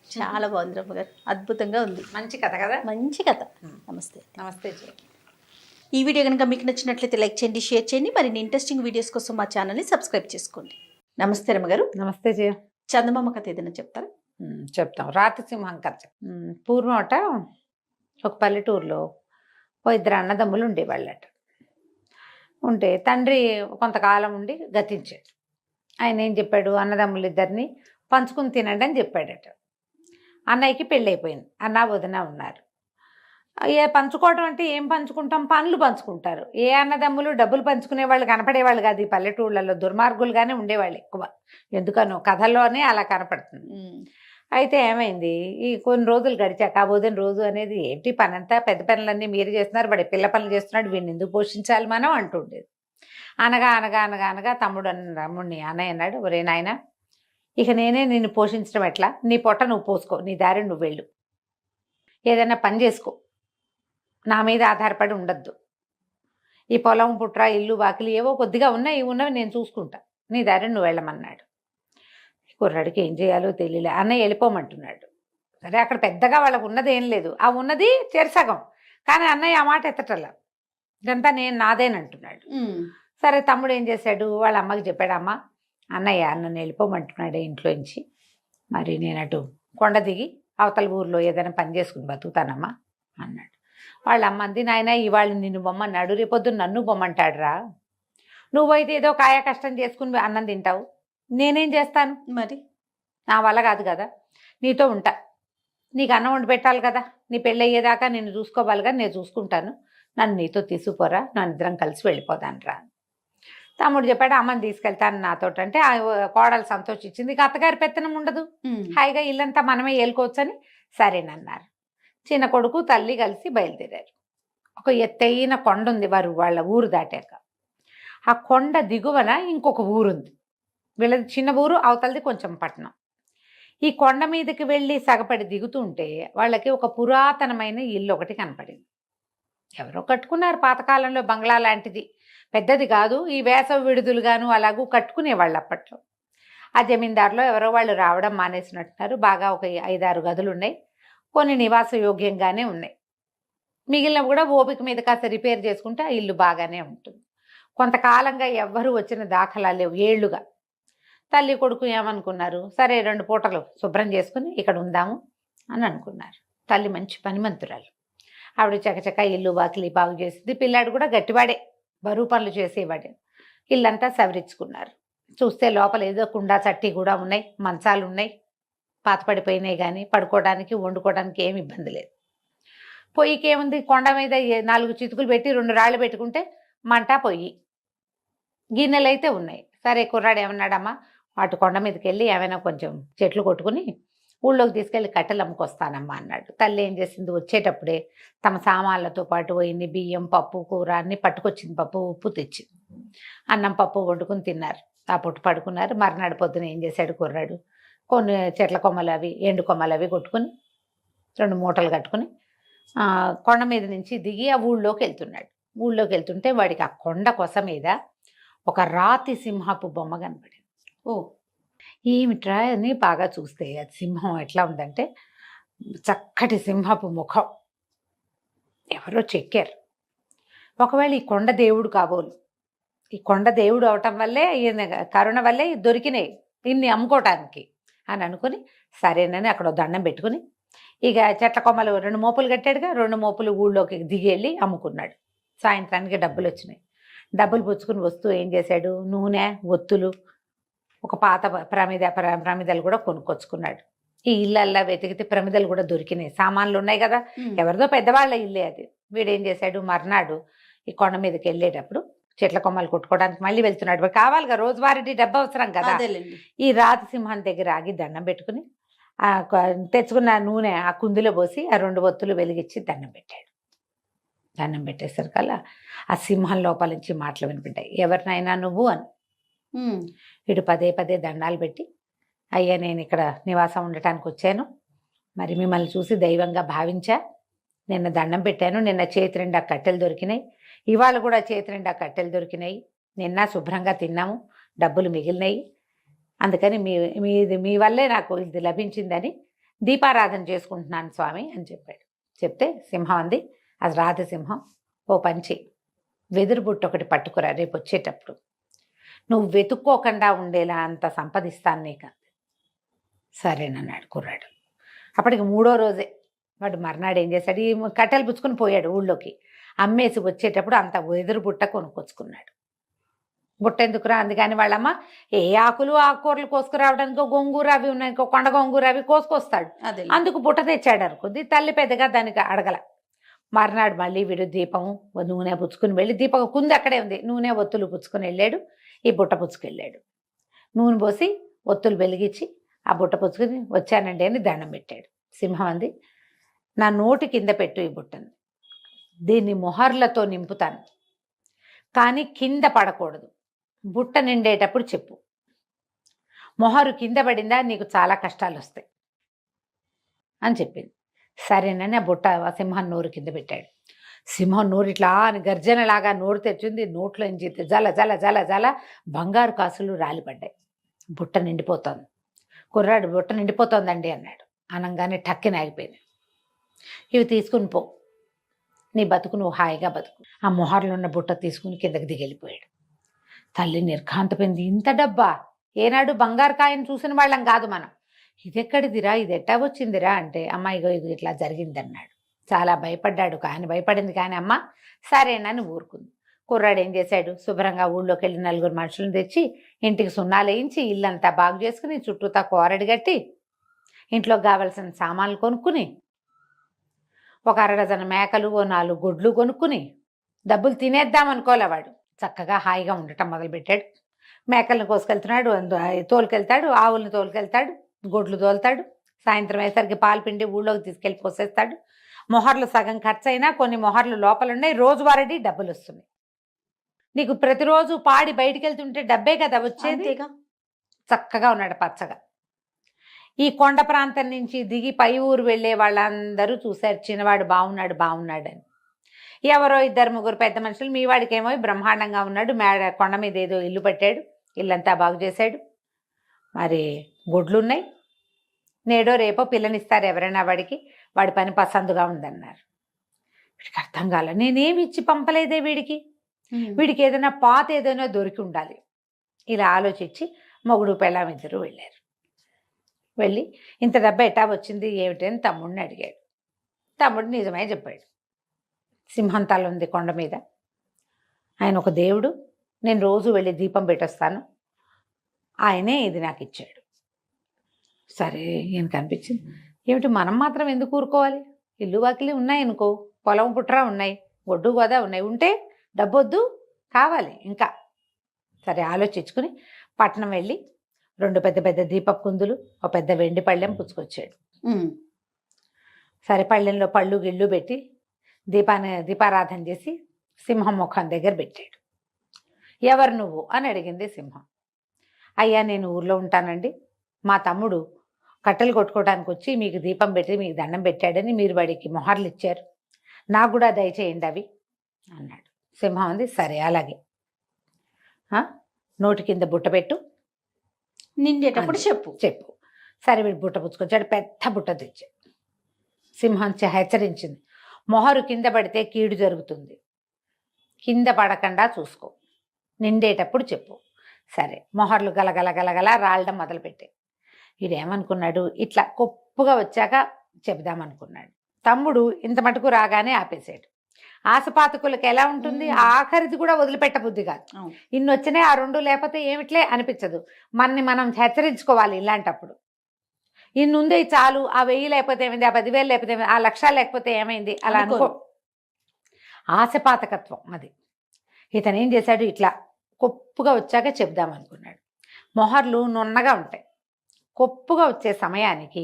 చాలా బాగుంది రమ్మ గారు, అద్భుతంగా ఉంది. మంచి కథ కదా, మంచి కథ. నమస్తే. నమస్తే. ఈ వీడియో కనుక మీకు నచ్చినట్లయితే లైక్ చేయండి, షేర్ చేయండి. మరిన్ని ఇంట్రెస్టింగ్ వీడియోస్ కోసం మా ఛానల్ని సబ్స్క్రైబ్ చేసుకోండి. నమస్తే రమ్మ గారు. నమస్తే జయ. చందమామ కథ ఏదైనా చెప్తారా? చెప్తాం. రాతిసింహం కథ. పూర్వమట ఒక పల్లెటూరులో ఓ 2 అన్నదమ్ములు ఉండేవాళ్ళట. ఉంటే తండ్రి కొంతకాలం ఉండి గతించాడు. ఆయన ఏం చెప్పాడు, అన్నదమ్ములు 2 పంచుకుని తినండి అని చెప్పాడట. అన్నయ్యకి పెళ్ళి అయిపోయింది, అన్న వదిన ఉన్నారు. పంచుకోవడం అంటే ఏం పంచుకుంటాం, పనులు పంచుకుంటారు. ఏ అన్నదమ్ములు డబ్బులు పంచుకునే వాళ్ళు కనపడేవాళ్ళు కాదు ఈ పల్లెటూళ్ళలో, దుర్మార్గులుగానే ఉండేవాళ్ళు ఎక్కువ. ఎందుకనో కథల్లోనే అలా కనపడుతుంది. అయితే ఏమైంది, ఈ కొన్ని రోజులు గడిచాక ఆ వదిన రోజు అనేది ఏంటి పనంతా పెద్ద పనులన్నీ మీరు చేస్తున్నారు, వాడి పిల్ల పనులు చేస్తున్నాడు, వీడిని ఎందుకు పోషించాలి మనం అంటుండేది. అనగా తమ్ముడిని అన్నయ్య అన్నాడు, ఒరే నాయన, ఇక నేనే నిన్ను పోషించడం ఎట్లా, నీ పొట్ట నువ్వు పోసుకో, నీ దారి నువ్వు వెళ్ళు, ఏదైనా పని చేసుకో, నా మీద ఆధారపడి ఉండద్దు. ఈ పొలం పుట్ర ఇల్లు వాకిలి ఏవో కొద్దిగా ఉన్నవి నేను చూసుకుంటా, నీ దారి నువ్వు వెళ్ళమన్నాడు. కుర్రాడికి ఏం చేయాలో తెలియలే. అన్నయ్య వెళ్ళిపోమంటున్నాడు. సరే అక్కడ పెద్దగా వాళ్ళకు ఉన్నది ఏం లేదు, ఆ ఉన్నది చెరసగం. కానీ అన్నయ్య ఆ మాట ఎత్తటల్లా, ఇదంతా నేను నాదేనంటున్నాడు. సరే తమ్ముడు ఏం చేశాడు, వాళ్ళ అమ్మకి చెప్పాడు, అమ్మ అన్నయ్య నన్ను వెళ్ళిపోమంటున్నాడే ఇంట్లోంచి, మరి నేను అటు కొండ దిగి అవతల ఊర్లో ఏదైనా పని చేసుకుని బతుకుతానమ్మా అన్నాడు. వాళ్ళ అమ్మ అంది, నాయన ఇవాళ నిన్ను బొమ్మన్నాడు, రేపొద్దున నన్ను బొమ్మంటాడురా, నువ్వైతే ఏదో కాయ కష్టం చేసుకుని అన్నం తింటావు, నేనేం చేస్తాను, మరి నా వల్ల కాదు కదా, నీతో ఉంటా, నీకు అన్నం వండి పెట్టాలి కదా, నీ పెళ్ళి అయ్యేదాకా నేను చూసుకోవాలిగా, నేను చూసుకుంటాను, నన్ను నీతో తీసుకుపోరా, నన్ను ఇద్దరం కలిసి వెళ్ళిపోదాను రా. తమ్ముడు చెప్పాడు, అమ్మని తీసుకెళ్తాను నాతో అంటే ఆ కోడలు సంతోషించింది, ఇక అత్తగారి పెత్తనం ఉండదు, హాయిగా ఇల్లంతా మనమే ఏలుకోవచ్చని సరేనన్నారు. చిన్న కొడుకు తల్లి కలిసి బయలుదేరారు. ఒక ఎత్తైన కొండ ఉంది వాళ్ళ ఊరు దాటాక. ఆ కొండ దిగువన ఇంకొక ఊరుంది, వీళ్ళది చిన్న ఊరు, అవతలది కొంచెం పట్టణం. ఈ కొండ మీదకి వెళ్ళి సగపడి దిగుతూ ఉంటే వాళ్ళకి ఒక పురాతనమైన ఇల్లు ఒకటి కనపడింది. ఎవరో కట్టుకున్నారు పాతకాలంలో, బంగ్లా లాంటిది, పెద్దది కాదు, ఈ వేసవి విడుదలుగాను అలాగూ కట్టుకునేవాళ్ళు అప్పట్లో. ఆ జమీందారులో ఎవరో వాళ్ళు రావడం మానేసినట్టున్నారు. బాగా ఒక 5-6 గదులు ఉన్నాయి, కొన్ని నివాస యోగ్యంగానే ఉన్నాయి, మిగిలినవి కూడా ఓపిక మీద కాస్త రిపేర్ చేసుకుంటే ఆ ఇల్లు బాగానే ఉంటుంది. కొంతకాలంగా ఎవ్వరూ వచ్చిన దాఖలాలు లేవు, ఏళ్లుగా. తల్లి కొడుకు ఏమనుకున్నారు, సరే 2 పూటలు శుభ్రం చేసుకుని ఇక్కడ ఉందాము అని అనుకున్నారు. తల్లి మంచి పనిమంతురాలు, ఆవిడ చకచక ఇల్లు వాకిలి బాగు చేసింది. పిల్లాడు కూడా గట్టివాడే, బరువు పనులు చేసేవాడే. ఇల్లంతా సవరించుకున్నారు. చూస్తే లోపల ఏదో కుండా చట్టి కూడా ఉన్నాయి, మంచాలు ఉన్నాయి, పాతపడిపోయినాయి, కానీ పడుకోవడానికి వండుకోవడానికి ఏమి ఇబ్బంది లేదు. పొయ్యికి ఏముంది, కొండ మీద 4 చితుకులు పెట్టి 2 రాళ్ళు పెట్టుకుంటే మంట పొయ్యి, గిన్నెలు అయితే ఉన్నాయి. సరే కుర్రాడు ఏమన్నాడమ్మా, అటు కొండ మీదకి వెళ్ళి ఏమైనా కొంచెం చెట్లు కొట్టుకుని ఊళ్ళోకి తీసుకెళ్ళి కట్టెలు అమ్ముకొస్తానమ్మా అన్నాడు. తల్లి ఏం చేసింది, వచ్చేటప్పుడే తమ సామాన్లతో పాటు ఇన్ని బియ్యం, పప్పు, కూర అన్నీ పట్టుకొచ్చింది. పప్పు ఉప్పు తెచ్చింది. అన్నం పప్పు వండుకుని తిన్నారు, ఆ పొట్టు పడుకున్నారు. మర్నాడు పొద్దున ఏం చేశాడు కుర్రాడు, కొన్ని చెట్ల కొమ్మలు అవి ఎండు కొమ్మలు అవి కొట్టుకుని 2 మూటలు కట్టుకుని కొండ మీద నుంచి దిగి ఆ ఊళ్ళోకి వెళ్తున్నాడు. ఊళ్ళోకి వెళ్తుంటే వాడికి ఆ కొండ కొస మీద ఒక రాతి సింహపు బొమ్మ కనపడింది. ఓ ఏమిట్రా అని బాగా చూస్తే అది సింహం ఎట్లా ఉందంటే చక్కటి సింహపు ముఖం, ఎవరో చెక్కారు. ఒకవేళ ఈ కొండ దేవుడు కాబోలు, ఈ కొండ దేవుడు అవటం వల్లే, ఈయన కరుణ వల్లే దొరికినాయి ఇన్ని అమ్ముకోవటానికి అని అనుకుని సరేనని అక్కడ దండం పెట్టుకుని ఇక చెట్ల కొమ్మలు 2 మోపులు కట్టాడుగా, 2 మోపులు ఊళ్ళోకి దిగి వెళ్ళి అమ్ముకున్నాడు. సాయంత్రానికి డబ్బులు వచ్చినాయి. డబ్బులు పుచ్చుకుని వస్తూ ఏం చేశాడు, నూనె, ఒత్తులు, ఒక పాత ప్రమిదలు కూడా కొనుక్కొచ్చుకున్నాడు. ఈ ఇళ్ళల్లా వెతికితే ప్రమిదలు కూడా దొరికినాయి, సామాన్లు ఉన్నాయి కదా, ఎవరిదో పెద్దవాళ్ళ ఇల్లే అది. వీడేం చేశాడు, మర్నాడు ఈ కొండ మీదకి వెళ్ళేటప్పుడు చెట్ల కొమ్మలు కొట్టుకోవడానికి మళ్ళీ వెళ్తున్నాడు, కావాలిగా రోజువారీ డబ్బు అవసరం కదా. ఈ రాతి సింహం దగ్గర ఆగి దండం పెట్టుకుని తెచ్చుకున్న నూనె ఆ కుందిలో పోసి ఆ 2 ఒత్తులు వెలిగించి దండం పెట్టాడు. దండం పెట్టేసరికల్లా ఆ సింహం లోపల నుంచి మాటలు వినిపింటాయి, ఎవరినైనా నువ్వు అని. వీడు పదే దండాలు పెట్టి, అయ్యా నేను ఇక్కడ నివాసం ఉండటానికి వచ్చాను, మరి మిమ్మల్ని చూసి దైవంగా భావించా, నిన్న దండం పెట్టాను, నిన్న చేతి నిండా కట్టెలు దొరికినాయి, ఇవాళ కూడా చేతి నిండా కట్టెలు దొరికినాయి, నిన్న శుభ్రంగా తిన్నాము, డబ్బులు మిగిలినాయి, అందుకని మీ వల్లే నాకు ఇది లభించిందని దీపారాధన చేసుకుంటున్నాను స్వామి అని చెప్పాడు. చెప్తే సింహం అంది, అది రాతి సింహం, ఓ పంచి వెదురు బుట్ట ఒకటి పట్టుకురా, రేపు వచ్చేటప్పుడు నువ్వు వెతుక్కోకుండా ఉండేలా అంత సంపాదిస్తాను నీకు. సరేనన్నాడు కుర్రాడు. అప్పటికి 3వ రోజే వాడు మర్నాడు ఏం చేశాడు, ఈ కట్టెలు పుచ్చుకొని పోయాడు ఊళ్ళోకి, అమ్మేసి వచ్చేటప్పుడు అంత వెదురు బుట్ట కొనుక్కొచ్చుకున్నాడు. బుట్ట ఎందుకురా అందుకని వాళ్ళమ్మ ఏ ఆకులు ఆకుకూరలు కోసుకురావడానికి గోంగూర అవి ఉన్నాయి, కొండ గోంగూర అవి కోసుకొస్తాడు, అందుకు బుట్ట తెచ్చాడు అనుకుంది. తల్లి పెద్దగా దానికి అడగల. మర్నాడు మళ్ళీ వీడు దీపము నూనె పుచ్చుకుని వెళ్ళి, దీపం కుంది అక్కడే ఉంది, నూనె ఒత్తులు పుచ్చుకొని వెళ్ళాడు, ఈ బుట్ట పుచ్చుకెళ్ళాడు. నూనె పోసి ఒత్తులు వెలిగించి ఆ బుట్ట పుచ్చుకుని వచ్చానండి అని దండం పెట్టాడు. సింహం అంది, నా నోటి కింద పెట్టు ఈ బుట్టని, దీన్ని మొహర్లతో నింపుతాను, కానీ కింద పడకూడదు, బుట్ట నిండేటప్పుడు చెప్పు, మొహరు కింద పడిందా నీకు చాలా కష్టాలు వస్తాయి అని చెప్పింది. సరేనని ఆ బుట్ట సింహం నోరు కింద పెట్టాడు. సింహం నోరు ఇట్లా అని గర్జనలాగా నోరు తెచ్చింది, నోట్లోంచి జల జల జల జల బంగారు కాసులు రాలిపడ్డాయి. బుట్ట నిండిపోతోంది. కుర్రాడు బుట్ట నిండిపోతోందండి అన్నాడు. అనగానే టక్కిన ఆగిపోయింది. ఇవి తీసుకుని పో, నీ బతుకు నువ్వు హాయిగా బతుకు. ఆ మొహర్లో ఉన్న బుట్ట తీసుకుని కిందకి దిగెళ్ళిపోయాడు. తల్లి నిర్ఘాంతపోయింది. ఇంత డబ్బా? ఏనాడు బంగారు కాయని చూసిన వాళ్ళం కాదు మనం. ఇది ఎక్కడిదిరా, ఇది ఎట్టా వచ్చిందిరా అంటే, అమ్మాయిగో ఇది ఇట్లా జరిగిందన్నాడు. చాలా భయపడ్డాడు. కానీ భయపడింది కానీ అమ్మ సరేనని ఊరుకుంది. కుర్రాడు ఏం చేశాడు, శుభ్రంగా ఊళ్ళోకి వెళ్ళి 4 మనుషులను తెచ్చి ఇంటికి సున్నాలు వేయించి ఇల్లంతా బాగు చేసుకుని చుట్టూతా కోరడి కట్టి ఇంట్లోకి కావలసిన సామాన్లు కొనుక్కుని ఒక 1 డజన్ మేకలు, ఓ 4 గొడ్లు కొనుక్కుని డబ్బులు తినేద్దాం అనుకోలే వాడు. చక్కగా హాయిగా ఉండటం మొదలుపెట్టాడు. మేకలను కోసుకెళ్తున్నాడు, తోలుకెళ్తాడు, ఆవులను తోలుకెళ్తాడు, గొడ్లు తోలుతాడు. సాయంత్రం అయ్యేసరికి పాలు పిండి ఊళ్ళోకి తీసుకెళ్ళి పోసేస్తాడు. మొహర్లు సగం ఖర్చు అయినా కొన్ని మొహర్లు లోపల ఉన్నాయి. రోజువారీ డబ్బులు వస్తున్నాయి. నీకు ప్రతిరోజు పాడి బయటికి వెళ్తుంటే డబ్బే కదా వచ్చేది. చక్కగా ఉన్నాడు పచ్చగా. ఈ కొండ ప్రాంతం నుంచి దిగి పై ఊరు వెళ్ళే వాళ్ళందరూ చూశారు చిన్నవాడు బాగున్నాడు బాగున్నాడని. ఎవరో 2-3 పెద్ద మనుషులు, మీ వాడికేమో బ్రహ్మాండంగా ఉన్నాడు, కొండ మీద ఏదో ఇల్లు పట్టాడు, ఇల్లంతా బాగు చేశాడు, మరి గొడ్లు ఉన్నాయి, నేడో రేపో పిల్లనిస్తారు ఎవరైనా వాడికి, వాడి పని పసందుగా ఉందన్నారు. వీడికి అర్థం కాల. నేనేమి ఇచ్చి పంపలేదే వీడికి ఏదైనా పాత ఏదైనా దొరికి ఉండాలి. ఇలా ఆలోచించి మొగుడు పెళ్ళాం ఇద్దరు వెళ్ళారు. వెళ్ళి ఇంత డబ్బా ఎట్టా వచ్చింది ఏమిటని తమ్ముడిని అడిగాడు. తమ్ముడు నిజమే చెప్పాడు. సింహం తల ఉంది కొండ మీద, ఆయన ఒక దేవుడు, నేను రోజు వెళ్ళి దీపం పెట్టొస్తాను, ఆయనే ఇది నాకు ఇచ్చాడు. సరే ఈయనకు అనిపించింది, ఏమిటి మనం మాత్రం ఎందుకు ఊరుకోవాలి, ఇల్లు వాకిలి ఉన్నాయి అనుకో, పొలం పుట్రా ఉన్నాయి, ఒడ్డు గోదా ఉన్నాయి, ఉంటే డబ్బొద్దు కావాలి ఇంకా. సరే ఆలోచించుకుని పట్నం వెళ్ళి 2 పెద్ద పెద్ద దీపపు కుందులు, ఒక పెద్ద వెండి పళ్ళెం పుచ్చుకొచ్చాడు. సరే పళ్ళెంలో పళ్ళు గిళ్ళు పెట్టి దీపారాధన చేసి సింహం ముఖం దగ్గర పెట్టాడు. ఎవరు నువ్వు అని అడిగింది సింహం. అయ్యా నేను ఊర్లో ఉంటానండి, మా తమ్ముడు కట్టెలు కొట్టుకోవడానికి వచ్చి మీకు దీపం పెట్టి మీకు దండం పెట్టాడని మీరు వాడికి మొహర్లు ఇచ్చారు, నాకు కూడా దయచేయండి అవి అన్నాడు. సింహం అంది, సరే అలాగే, నోటి కింద బుట్ట పెట్టు, నిండేటప్పుడు చెప్పు. సరే వీడు బుట్ట పుచ్చుకొచ్చాడు, పెద్ద బుట్ట తెచ్చాడు. సింహం హెచ్చరించింది, మొహరు కింద పడితే కీడు జరుగుతుంది, కింద పడకుండా చూసుకో, నిండేటప్పుడు చెప్పు. సరే మొహర్లు గలగల గలగల రాలడం మొదలుపెట్టాయి. వీడేమనుకున్నాడు, ఇట్లా కొప్పుగా వచ్చాక చెబుదామనుకున్నాడు. తమ్ముడు ఇంత మటుకు రాగానే ఆపేశాడు. ఆశపాతకులకు ఎలా ఉంటుంది, ఆఖరిది కూడా వదిలిపెట్ట బుద్ధి కాదు. ఇన్ని వచ్చినాయి, ఆ 2 లేకపోతే ఏమిట్లే అనిపించదు. మనం హెచ్చరించుకోవాలి ఇలాంటప్పుడు. ఇన్ని ఉంది చాలు, ఆ 1000 లేకపోతే ఏమైంది, ఆ 10,000 లేకపోతే ఏమైంది, ఆ 1,00,000 లేకపోతే ఏమైంది అలా అనుకో. ఆశపాతకత్వం అది. ఇతను ఏం చేశాడు, ఇట్లా కొప్పుగా వచ్చాక చెప్దామనుకున్నాడు. మొహర్లు నున్నగా ఉంటాయి. కొప్పుగా వచ్చే సమయానికి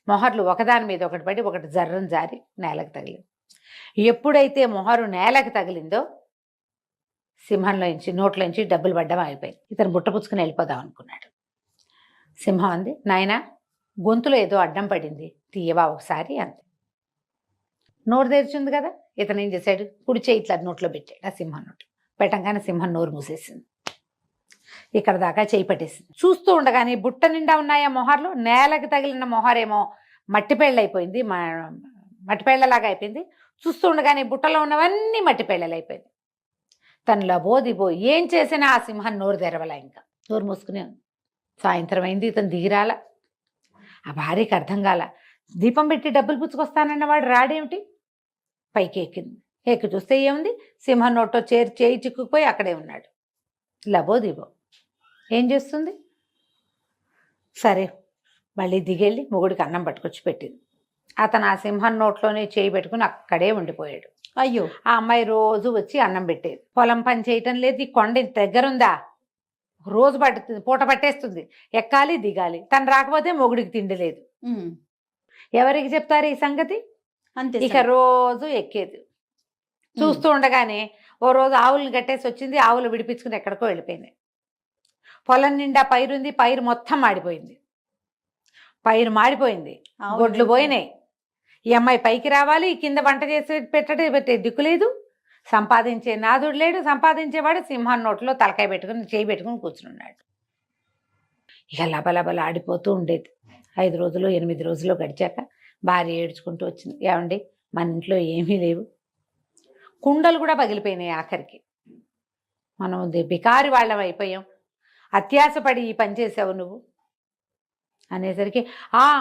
మొహర్లు ఒకదాని మీద ఒకటి పడి ఒకటి జర్రం జారి నేలకు తగిలింది. ఎప్పుడైతే మొహరు నేలకు తగిలిందో సింహంలోంచి నోట్లోంచి డబ్బులు పడ్డం అయిపోయింది. ఇతను బుట్ట పుచ్చుకుని వెళ్ళిపోదాం అనుకున్నాడు. సింహం అంది, నాయనా గొంతులో ఏదో అడ్డం పడింది, తీయవా ఒకసారి అంది. నోరు తెరిచింది కదా. ఇతను ఏం చేశాడు, కుడి చేయి ఇట్లా నోట్లో పెట్టాడు. ఆ సింహం నోట్లో పెట్టంగానే సింహం నోరు మూసేసింది. ఇక్కడ దాకా చేయి పట్టేసింది. చూస్తూ ఉండగానే బుట్ట నిండా ఉన్నాయా మొహర్లు, నేలకు తగిలిన మొహరేమో మట్టిపేళ్ళైపోయింది, మట్టిపేళ్లలాగా అయిపోయింది. చూస్తూ ఉండగానే బుట్టలో ఉన్నవన్నీ మట్టిపేళ్ళలు అయిపోయింది. తను లబోదిబో ఏం చేసినా ఆ సింహం నోరు తెరవలా, ఇంకా నోరు మూసుకునే ఉంది. సాయంత్రం అయింది, ఇతను దిగిరాల. ఆ భార్యకి అర్థం కాల, దీపం పెట్టి డబ్బులు పుచ్చుకొస్తానన్నవాడు రాడేమిటి. పైకి ఎక్కింది. ఎక్కి చూస్తే ఏముంది, సింహం నోట్లో చేయి చిక్కుకుపోయి అక్కడే ఉన్నాడు. లబోదిబో ఏం చేస్తుంది. సరే మళ్ళీ దిగెళ్ళి మొగుడికి అన్నం పట్టుకొచ్చి పెట్టింది. అతను ఆ సింహం నోట్లోనే చేయి పెట్టుకుని అక్కడే ఉండిపోయాడు. అయ్యో, ఆ అమ్మాయి రోజు వచ్చి అన్నం పెట్టేది. పొలం పని చేయటం లేదు, ఈ కొండ ఇంత దగ్గరుందా, రోజు పడుతుంది, పూట పట్టేస్తుంది, ఎక్కాలి దిగాలి. తను రాకపోతే మొగుడికి తిండి లేదు. ఎవరికి చెప్తారు ఈ సంగతి. అంతే. ఇక రోజు ఎక్కేది. చూస్తూ ఉండగానే ఓ రోజు ఆవులను కట్టేసి వచ్చింది. ఆవులు విడిపించుకుని ఎక్కడికో వెళ్ళిపోయింది. పొలం నిండా పైరుంది, పైరు మొత్తం మాడిపోయింది. పైరు మాడిపోయింది, గొడ్లు పోయినాయి. ఈ అమ్మాయి పైకి రావాలి, కింద వంట చేసి పెట్టే దిక్కు లేదు, సంపాదించే నాదుడు లేడు. సంపాదించేవాడు సింహం నోట్లో తలకాయ పెట్టుకుని చేయి పెట్టుకుని కూర్చుని ఉన్నాడు. ఇక లబలబల ఆడిపోతూ ఉండేది. 5 రోజులు 8 రోజులు గడిచాక భార్య ఏడ్చుకుంటూ వచ్చింది, ఏమండి మన ఇంట్లో ఏమీ లేవు, కుండలు కూడా పగిలిపోయినాయి, ఆఖరికి మనం బికారి వాళ్ళం అయిపోయాం, అత్యాసపడి ఈ పని చేసావు నువ్వు అనేసరికి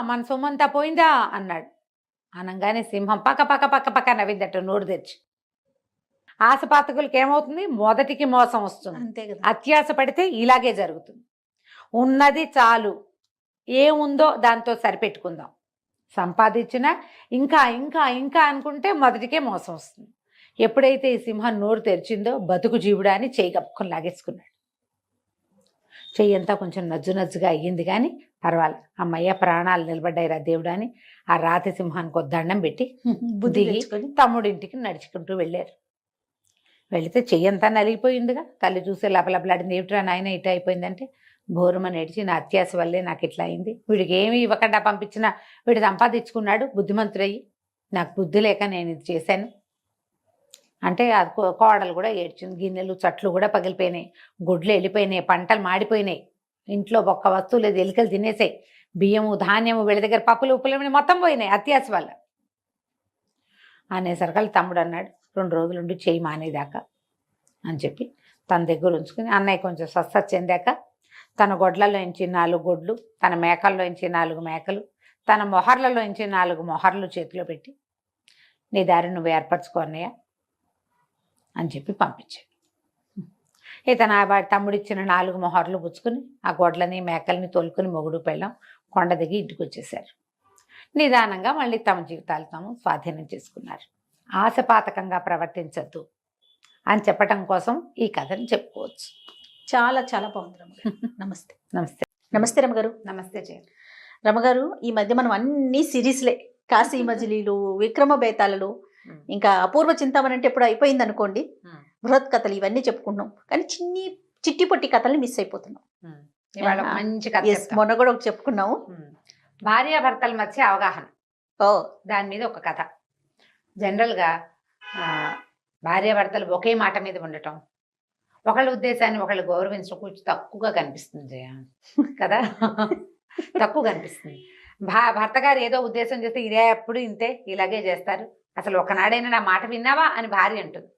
మన సొమ్మంతా పోయిందా అన్నాడు. అనగానే సింహం పక్క పక్క పక్క పక్క నవ్విందట నోరు తెరిచి. ఆశపాతకులకి ఏమవుతుంది, మొదటికి మోసం వస్తుంది, అంతే కదా. అత్యాస పడితే ఇలాగే జరుగుతుంది. ఉన్నది చాలు, ఏముందో దాంతో సరిపెట్టుకుందాం, సంపాదించినా ఇంకా ఇంకా ఇంకా అనుకుంటే మొదటికే మోసం వస్తుంది. ఎప్పుడైతే ఈ సింహం నోరు తెరిచిందో బతుకు జీవుడా అని చెయ్యి కప్పుకొని లాగేసుకున్నాడు. చెయ్యి అంతా కొంచెం నజ్జు నజ్జుగా అయ్యింది, కానీ పర్వాలేదు, అమ్మయ్య ప్రాణాలు నిలబడ్డాయి రా దేవుడా అని ఆ రాతి సింహానికి ఒక దండం పెట్టి బుద్ధి దిగి తెచ్చుకొని తమ్ముడింటికి నడుచుకుంటూ వెళ్ళారు. వెళితే చెయ్యంతా నలిగిపోయిందిగా. తల్లి చూసే లపలపలాడింది, ఏమిట్రా నాయన ఇట్లా అయిపోయిందంటే, బోరుమని ఏడిచి నా అత్యాస వల్లే నాకు ఇట్లా అయింది, వీడికి ఏమీ ఇవ్వకుండా పంపించినా వీడు సంపాదించుకున్నాడు బుద్ధిమంతుడయ్యి, నాకు బుద్ధి లేక నేను ఇది చేశాను అంటే అది కోడలు కూడా ఏడ్చింది. గిన్నెలు చట్లు కూడా పగిలిపోయినాయి, గుడ్లు వెళ్ళిపోయినాయి, పంటలు మాడిపోయినాయి, ఇంట్లో ఒక్క వస్తువు లేదు, ఎలుకలు తినేసాయి, బియ్యము ధాన్యము వీళ్ళ దగ్గర పప్పులు ఉప్పులు మొత్తం పోయినాయి అత్యాస వల్ల అనేసరికి తమ్ముడు అన్నాడు, 2 రోజులుండి చెయ్యి మానేదాకా అని చెప్పి తన దగ్గర ఉంచుకుని అన్నయ్య కొంచెం స్వస్థ చెందాక తన గొడ్లలోంచి 4 గొడ్లు, తన మేకల్లోంచి 4 మేకలు, తన మొహర్లలోంచి 4 మొహర్లు చేతిలో పెట్టి నీ దారి నువ్వు ఏర్పరచుకో అన్నయ్య అని చెప్పి పంపించాడు. ఇతను తమ్ముడిచ్చిన 4 మొహర్లు పుచ్చుకుని ఆ గొడ్లని మేకల్ని తోలుకుని మొగుడు పెళ్ళం కొండ దిగి ఇంటికి వచ్చేసారు. నిదానంగా మళ్ళీ తమ జీవితాలు తాము స్వాధీనం చేసుకున్నారు. ఆశపాతకంగా ప్రవర్తించద్దు అని చెప్పటం కోసం ఈ కథను చెప్పుకోవచ్చు. చాలా చాలా బాగుంది రమగారు. నమస్తే. నమస్తే. నమస్తే రమగారు. నమస్తే జయ. రమగారు, ఈ మధ్య మనం అన్ని సిరీస్లే, కాశీ మజిలీలు, విక్రమ బేతాళలు, ఇంకా అపూర్వ చింతామణి అంటే ఇప్పుడు అయిపోయింది అనుకోండి, బృహత్ కథలు ఇవన్నీ చెప్పుకుంటున్నాం, కానీ చిట్టి పొట్టి కథల్ని మిస్ అయిపోతున్నాం. ఇవాళ మంచి కథ Yes, మొన్న కూడా ఒకటి చెప్పుకున్నాము, భార్యాభర్తల మధ్య అవగాహన. దాని మీద ఒక కథ. జనరల్గా భార్యాభర్తలు ఒకే మాట మీద ఉండటం, ఒకళ్ళ ఉద్దేశాన్ని ఒకళ్ళు గౌరవించడం కొంచెం తక్కువగా కనిపిస్తుంది జయ కదా. తక్కువ కనిపిస్తుంది. భర్త గారు ఏదో ఉద్దేశం చేస్తే ఇదే ఎప్పుడు ఇంతే, ఇలాగే చేస్తారు, అసలు ఒకనాడైనా నా మాట విన్నావా అని భార్య అంటుంది.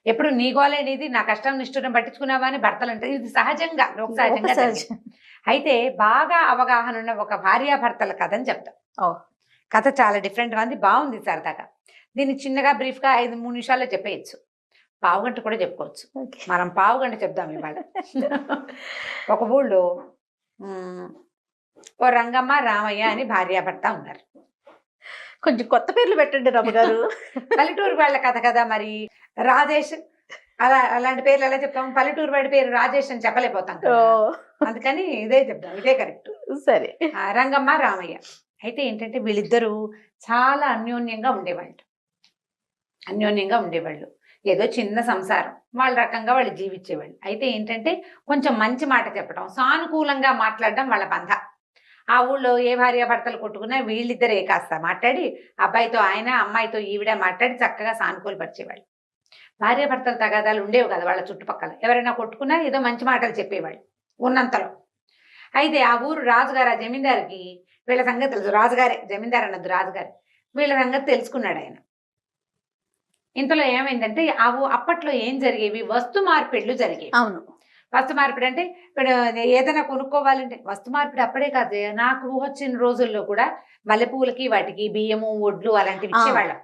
ఎప్పుడు నీ గోలే నీది, నా కష్టం నిష్ఠూరం పట్టించుకున్నావా అని భర్తలు అంటారు. ఇది సహజంగా లోక సహజంగా జరిగేది. అయితే బాగా అవగాహన ఉన్న ఒక భార్యాభర్తల కథ అని చెప్తాం. కథ చాలా డిఫరెంట్గా ఉంది, బాగుంది సరదాగా. దీన్ని చిన్నగా బ్రీఫ్గా 5-3 నిమిషాల్లో చెప్పేయచ్చు, పావుగంట కూడా చెప్పుకోవచ్చు. మనం పావుగంట చెప్దాం ఇవాళ. ఒక ఊళ్ళో ఓ రంగమ్మ రామయ్య అని భార్యాభర్త ఉన్నారు. కొంచెం కొత్త పేర్లు పెట్టండి రమగారు. పల్లెటూరు వాళ్ళ కథ కదా మరి. రాజేష్ అలాంటి పేర్లు ఎలా చెప్తాం, పల్లెటూరు వాడి పేరు రాజేష్ అని చెప్పలేకపోతాం కదా, అందుకని ఇదే చెప్తాం, ఇదే కరెక్ట్. సరే. రంగమ్మ రామయ్య. అయితే ఏంటంటే వీళ్ళిద్దరూ చాలా అన్యోన్యంగా ఉండేవాళ్ళు. ఏదో చిన్న సంసారం, వాళ్ళ రకంగా వాళ్ళు జీవించేవాళ్ళు. అయితే ఏంటంటే కొంచెం మంచి మాట చెప్పడం, సానుకూలంగా మాట్లాడడం వాళ్ళ బంధ. ఆ ఊళ్ళో ఏ భార్యాభర్తలు కొట్టుకున్నా వీళ్ళిద్దరే కాస్త మాట్లాడి, అబ్బాయితో ఆయన అమ్మాయితో ఈవిడ మాట్లాడి చక్కగా సానుకూలపరిచేవాళ్ళు. భార్యాభర్తల తగాదాలు ఉండేవి కదా వాళ్ళ చుట్టుపక్కల. ఎవరైనా కొట్టుకున్నా ఏదో మంచి మాటలు చెప్పేవాళ్ళు ఉన్నంతలో. అయితే ఆ ఊరు రాజుగారు, ఆ జమీందారికి వీళ్ళ సంగతి తెలుసు. రాజుగారే, జమీందారు అన్నది రాజుగారు, వీళ్ళ సంగతి తెలుసుకున్నాడు ఆయన. ఇంతలో ఏమైందంటే అప్పట్లో ఏం జరిగేవి, వస్తు మార్పిడులు జరిగేవి. అవును. వస్తు మార్పిడి అంటే ఇప్పుడు ఏదైనా కొనుక్కోవాలంటే వస్తు మార్పిడి అప్పుడే కాదు, నాకు వచ్చిన రోజుల్లో కూడా మల్లెపూలకి వాటికి బియ్యము వడ్లు అలాంటివి ఇచ్చేవాళ్ళం.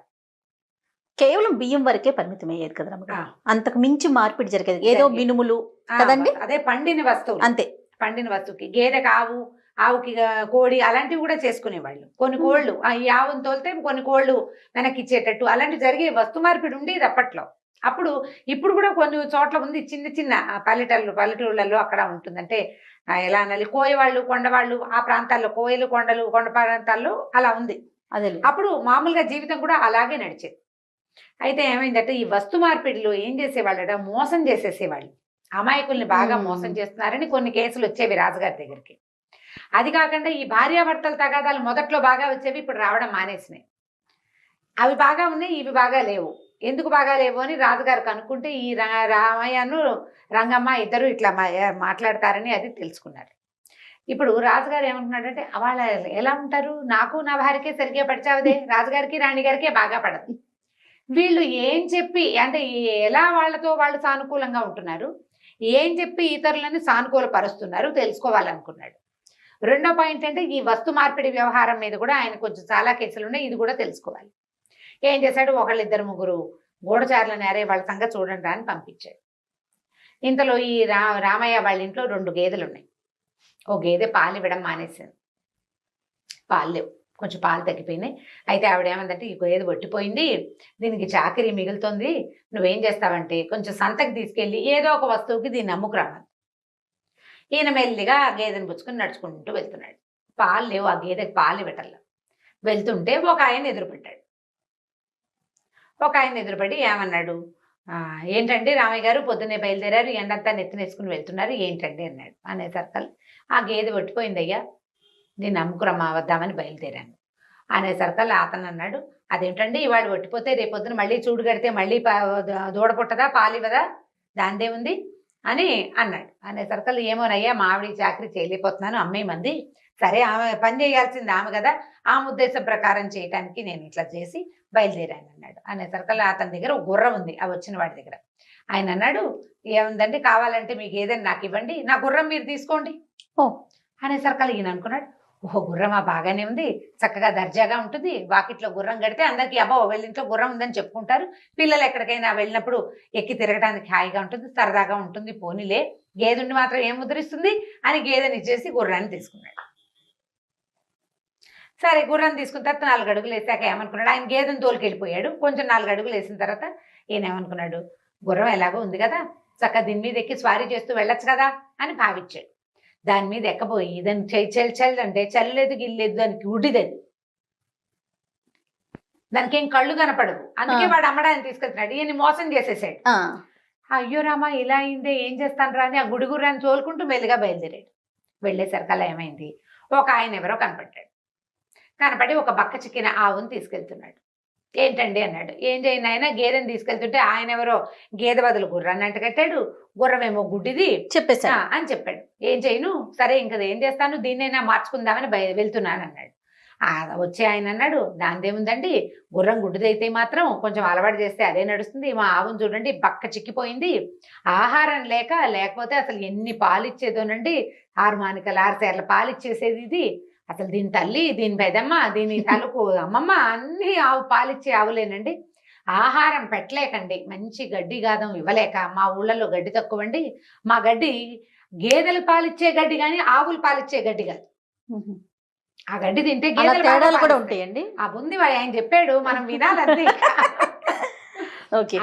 కేవలం బియ్యం వరకే పరిమితం అయ్యేది కదా రమగారు, అంతకు మించి మార్పిడి జరిగేది ఏదో మినుములు కదండి. అదే పండిన వస్తువులు, అంతే. పండిన వస్తువుకి గేదెకి ఆవుకి కోడి అలాంటివి కూడా చేసుకునేవాళ్ళు. కొన్ని కోళ్ళు ఈ ఆవును తోలితే కొన్ని కోళ్ళు వెనక్కి ఇచ్చేటట్టు అలాంటివి జరిగే వస్తు మార్పిడి ఉండేది అప్పట్లో. అప్పుడు ఇప్పుడు కూడా కొన్ని చోట్ల ఉంది, చిన్న చిన్న పల్లెటూళ్ళల్లో అక్కడ ఉంటుంది. అంటే ఎలా అనాలి, కోయవాళ్ళు కొండవాళ్ళు ఆ ప్రాంతాల్లో, కోయలు కొండలు కొండ ప్రాంతాల్లో అలా ఉంది. అదే అప్పుడు మామూలుగా జీవితం కూడా అలాగే నడిచేది. అయితే ఏమైందంటే ఈ వస్తు మార్పిడిలో ఏం చేసేవాళ్ళట, మోసం చేసేసేవాళ్ళు. అమాయకుల్ని బాగా మోసం చేస్తున్నారని కొన్ని కేసులు వచ్చేవి రాజుగారి దగ్గరికి. అది కాకుండా ఈ భార్యాభర్తల తగాదాలు మొదట్లో బాగా వచ్చేవి, ఇప్పుడు రావడం మానేసినాయి. అవి బాగా ఉన్నాయి, ఇవి బాగా లేవు. ఎందుకు బాగా లేవు అని రాజుగారు కనుక్కుంటే ఈ రామయ్యను రంగమ్మ ఇద్దరు ఇట్లా మాట్లాడతారని అది తెలుసుకున్నారు. ఇప్పుడు రాజుగారు ఏమంటున్నాడంటే వాళ్ళ ఎలా ఉంటారు, నాకు నా భార్యకే సరిగ్గా పడిచావదే, రాజుగారికి రాణిగారికే బాగా పడదు. వీళ్ళు ఏం చెప్పి అంటే ఎలా వాళ్ళతో వాళ్ళు సానుకూలంగా ఉంటున్నారు, ఏం చెప్పి ఇతరులను సానుకూల పరుస్తున్నారు తెలుసుకోవాలనుకున్నాడు. రెండో పాయింట్ అంటే ఈ వస్తు మార్పిడి వ్యవహారం మీద కూడా ఆయన కొంచెం చాలా కేసులు ఉన్నాయి, ఇది కూడా తెలుసుకోవాలి. ఏం చేశాడు, ఒకళ్ళిద్దరు ముగ్గురు గూఢచారుల నేరే వాళ్ళ సంగతి చూడండి అని పంపించాడు. ఇంతలో ఈ రామయ్య వాళ్ళ ఇంట్లో 2 గేదెలు ఉన్నాయి. ఓ గేదె పాలు ఇవ్వడం మానేసింది, పాలు లేవు, కొంచెం పాలు తగ్గిపోయినాయి. అయితే ఆవిడ ఏమందంటే ఈ గేదె పట్టిపోయింది, దీనికి చాకరీ మిగులుతుంది, నువ్వేం చేస్తావంటే కొంచెం సంతకి తీసుకెళ్ళి ఏదో ఒక వస్తువుకి దీన్ని అమ్ముకురావాలి. ఈయన మెల్లిగా ఆ గేదెని పుచ్చుకొని నడుచుకుంటూ వెళ్తున్నాడు. పాలు లేవు, ఆ గేదెకి పాలు ఇవ్వటంలో వెళ్తుంటే ఒక ఆయన ఎదురుపడ్డాడు. ఒక ఆయన ఎదురుపడి ఏమన్నాడు, ఏంటండి రామయ్య గారు పొద్దున్నే బయలుదేరారు, ఎండంతా నెత్తినేసుకుని వెళ్తున్నారు ఏంటండి అన్నాడు. అనేసరికి ఆ గేదె పట్టిపోయిందయ్యా, నేను అమ్ముకురమ్మా వద్దామని బయలుదేరాను అనేసరికి అతను అన్నాడు, అదేంటండి ఇవాళ పట్టిపోతే రేపొద్దున మళ్ళీ చూడు కడితే మళ్ళీ దూడ పుట్టదా, పాలివ్వదా, దాందేముంది అని అన్నాడు. అనేసరికి ఏమోనయ్యా మావిడి చాకరీ చేయలేకపోతున్నాను, అమ్మేమంది, సరే ఆమె పని చేయాల్సింది ఆమె కదా, ఆమె ఉద్దేశం ప్రకారం చేయటానికి నేను ఇట్లా చేసి బయలుదేరాను అన్నాడు. అనేసరికి అతని దగ్గర ఒక గుర్రం ఉంది, ఆ వచ్చిన వాడి దగ్గర. ఆయన అన్నాడు, ఏముందండి కావాలంటే మీకు ఏదైనా నాకు ఇవ్వండి, నా గుర్రం మీరు తీసుకోండి. ఓ అనేసరికి ఈయన అనుకున్నాడు, ఓహో గుర్రమా బాగానే ఉంది, చక్కగా దర్జాగా ఉంటుంది, వాకిట్లో గుర్రం కడితే అందరికీ అబ్బో వీళ్ళింట్లో గుర్రం ఉందని చెప్పుకుంటారు, పిల్లలు ఎక్కడికైనా వెళ్ళినప్పుడు ఎక్కి తిరగడానికి హాయిగా ఉంటుంది, సరదాగా ఉంటుంది, పోనీలే గేదెండి మాత్రం ఏం ముద్రిస్తుంది అని గేదెని ఇచ్చేసి గుర్రాన్ని తీసుకున్నాడు. సరే గుర్రాన్ని తీసుకున్న తర్వాత 4 అడుగులు వేసాక ఏమనుకున్నాడు, ఆయన గేదెని తోలుకెళ్ళిపోయాడు. కొంచెం 4 అడుగులు వేసిన తర్వాత ఈయన ఏమనుకున్నాడు, గుర్రం ఎలాగో ఉంది కదా, చక్కగా దీని మీద ఎక్కి స్వారీ చేస్తూ వెళ్ళొచ్చు కదా అని భావించాడు. దాని మీద ఎక్కబోయి దాన్ని చల్లంటే చల్లలేదు గిల్లేదు, దానికి ఉడిదది, దానికి ఏం కళ్ళు కనపడదు, అందుకే వాడు అమ్మడానికి తీసుకెళ్తున్నాడు, ఈయన మోసం చేసేసాడు. అయ్యో రామా ఇలా అయిందే, ఏం చేస్తాను రా అని ఆ గుడి గుర్రాన్ని తోలుకుంటూ మెల్లిగా బయలుదేరాడు. వెళ్ళేసరికల్లా ఏమైంది, ఒక ఆయన ఎవరో కనపడ్డాడు. కనపడి ఒక బక్క చిక్కిన ఆవుని తీసుకెళ్తున్నాడు. ఏంటండి అన్నాడు. ఏం చేయను ఆయన, గేదెని తీసుకెళ్తుంటే ఆయన ఎవరో గేదె బదులు గుర్రాన్ని అంట కట్టాడు, గుర్రమేమో గుడ్డిది చెప్పేసా అని చెప్పాడు. ఏం చేయను, సరే ఇంకా ఏం చేస్తాను, దీన్నైనా మార్చుకుందామని వెళ్తున్నాను అన్నాడు. వచ్చే ఆయన అన్నాడు, దానిదేముందండి, గుర్రం గుడ్డిదైతే మాత్రం కొంచెం అలవాటు చేస్తే అదే నడుస్తుంది, మా ఆవును చూడండి బక్క చిక్కిపోయింది, ఆహారం లేకపోతే అసలు ఎన్ని పాలు ఇచ్చేదోనండి, 6 మానికలు 6 సేర్ల పాలు ఇచ్చేసేది ఇది, అసలు దీని తల్లి, దీని పెదమ్మ, దీని తలుపు అమ్మమ్మ అన్నీ ఆవు పాలిచ్చే ఆవులేనండి, ఆహారం పెట్టలేకండి, మంచి గడ్డి గాదం ఇవ్వలేక మా ఊళ్ళలో గడ్డి తక్కువండి, మా గడ్డి గేదెలు పాలిచ్చే గడ్డి కానీ ఆవులు పాలిచ్చే గడ్డి కాదు, ఆ గడ్డి తింటే తేడాలు కూడా ఉంటాయండి. ఆ ఉంది ఆయన చెప్పాడు, మనం వినాలంతే.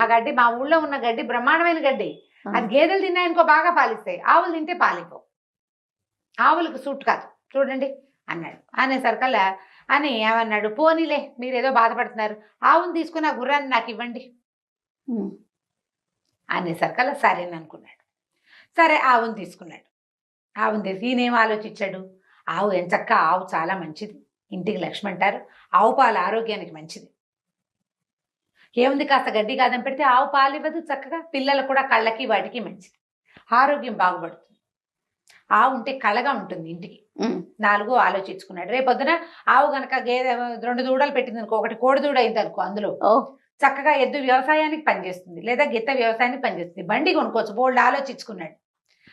ఆ గడ్డి మా ఊళ్ళో ఉన్న గడ్డి బ్రహ్మాండమైన గడ్డి, అది గేదెలు తిన్నాయనుకో బాగా పాలిస్తాయి, ఆవులు తింటే పాలిపో, ఆవులకు సూట్ కాదు చూడండి అన్నాడు. అనేసరికల్లా అని ఏమన్నాడు, పోనీలే మీరేదో బాధపడుతున్నారు, ఆవును తీసుకుని ఆ గుర్రాన్ని నాకు ఇవ్వండి అనేసరికల్లా సరేననుకున్నాడు. సరే ఆవును తీసుకున్నాడు. ఆవును తీసి ఈయనేం ఆలోచించాడు, ఆవు ఎంచక్క ఆవు చాలా మంచిది, ఇంటికి లక్ష్మి అంటారు, ఆవు పాలు ఆరోగ్యానికి మంచిది, ఏముంది కాస్త గడ్డి కాదని పెడితే ఆవు పాలు ఇవ్వదు, చక్కగా పిల్లలకు కూడా కళ్ళకి వాటికి మంచిది, ఆరోగ్యం బాగుపడుతుంది, ఆవు ఉంటే కళగా ఉంటుంది ఇంటికి. 4 ఆలోచించుకున్నాడు. రేపొద్దున ఆవు గనక గేదె 2 దూడలు పెట్టింది అనుకో, ఒకటి కోడి దూడ అయింది అనుకో, అందులో చక్కగా ఎద్దు వ్యవసాయానికి పనిచేస్తుంది, లేదా గిత్త వ్యవసాయానికి పనిచేస్తుంది, బండి కొనుక్కోవచ్చు, బోల్డ్ ఆలోచించుకున్నాడు.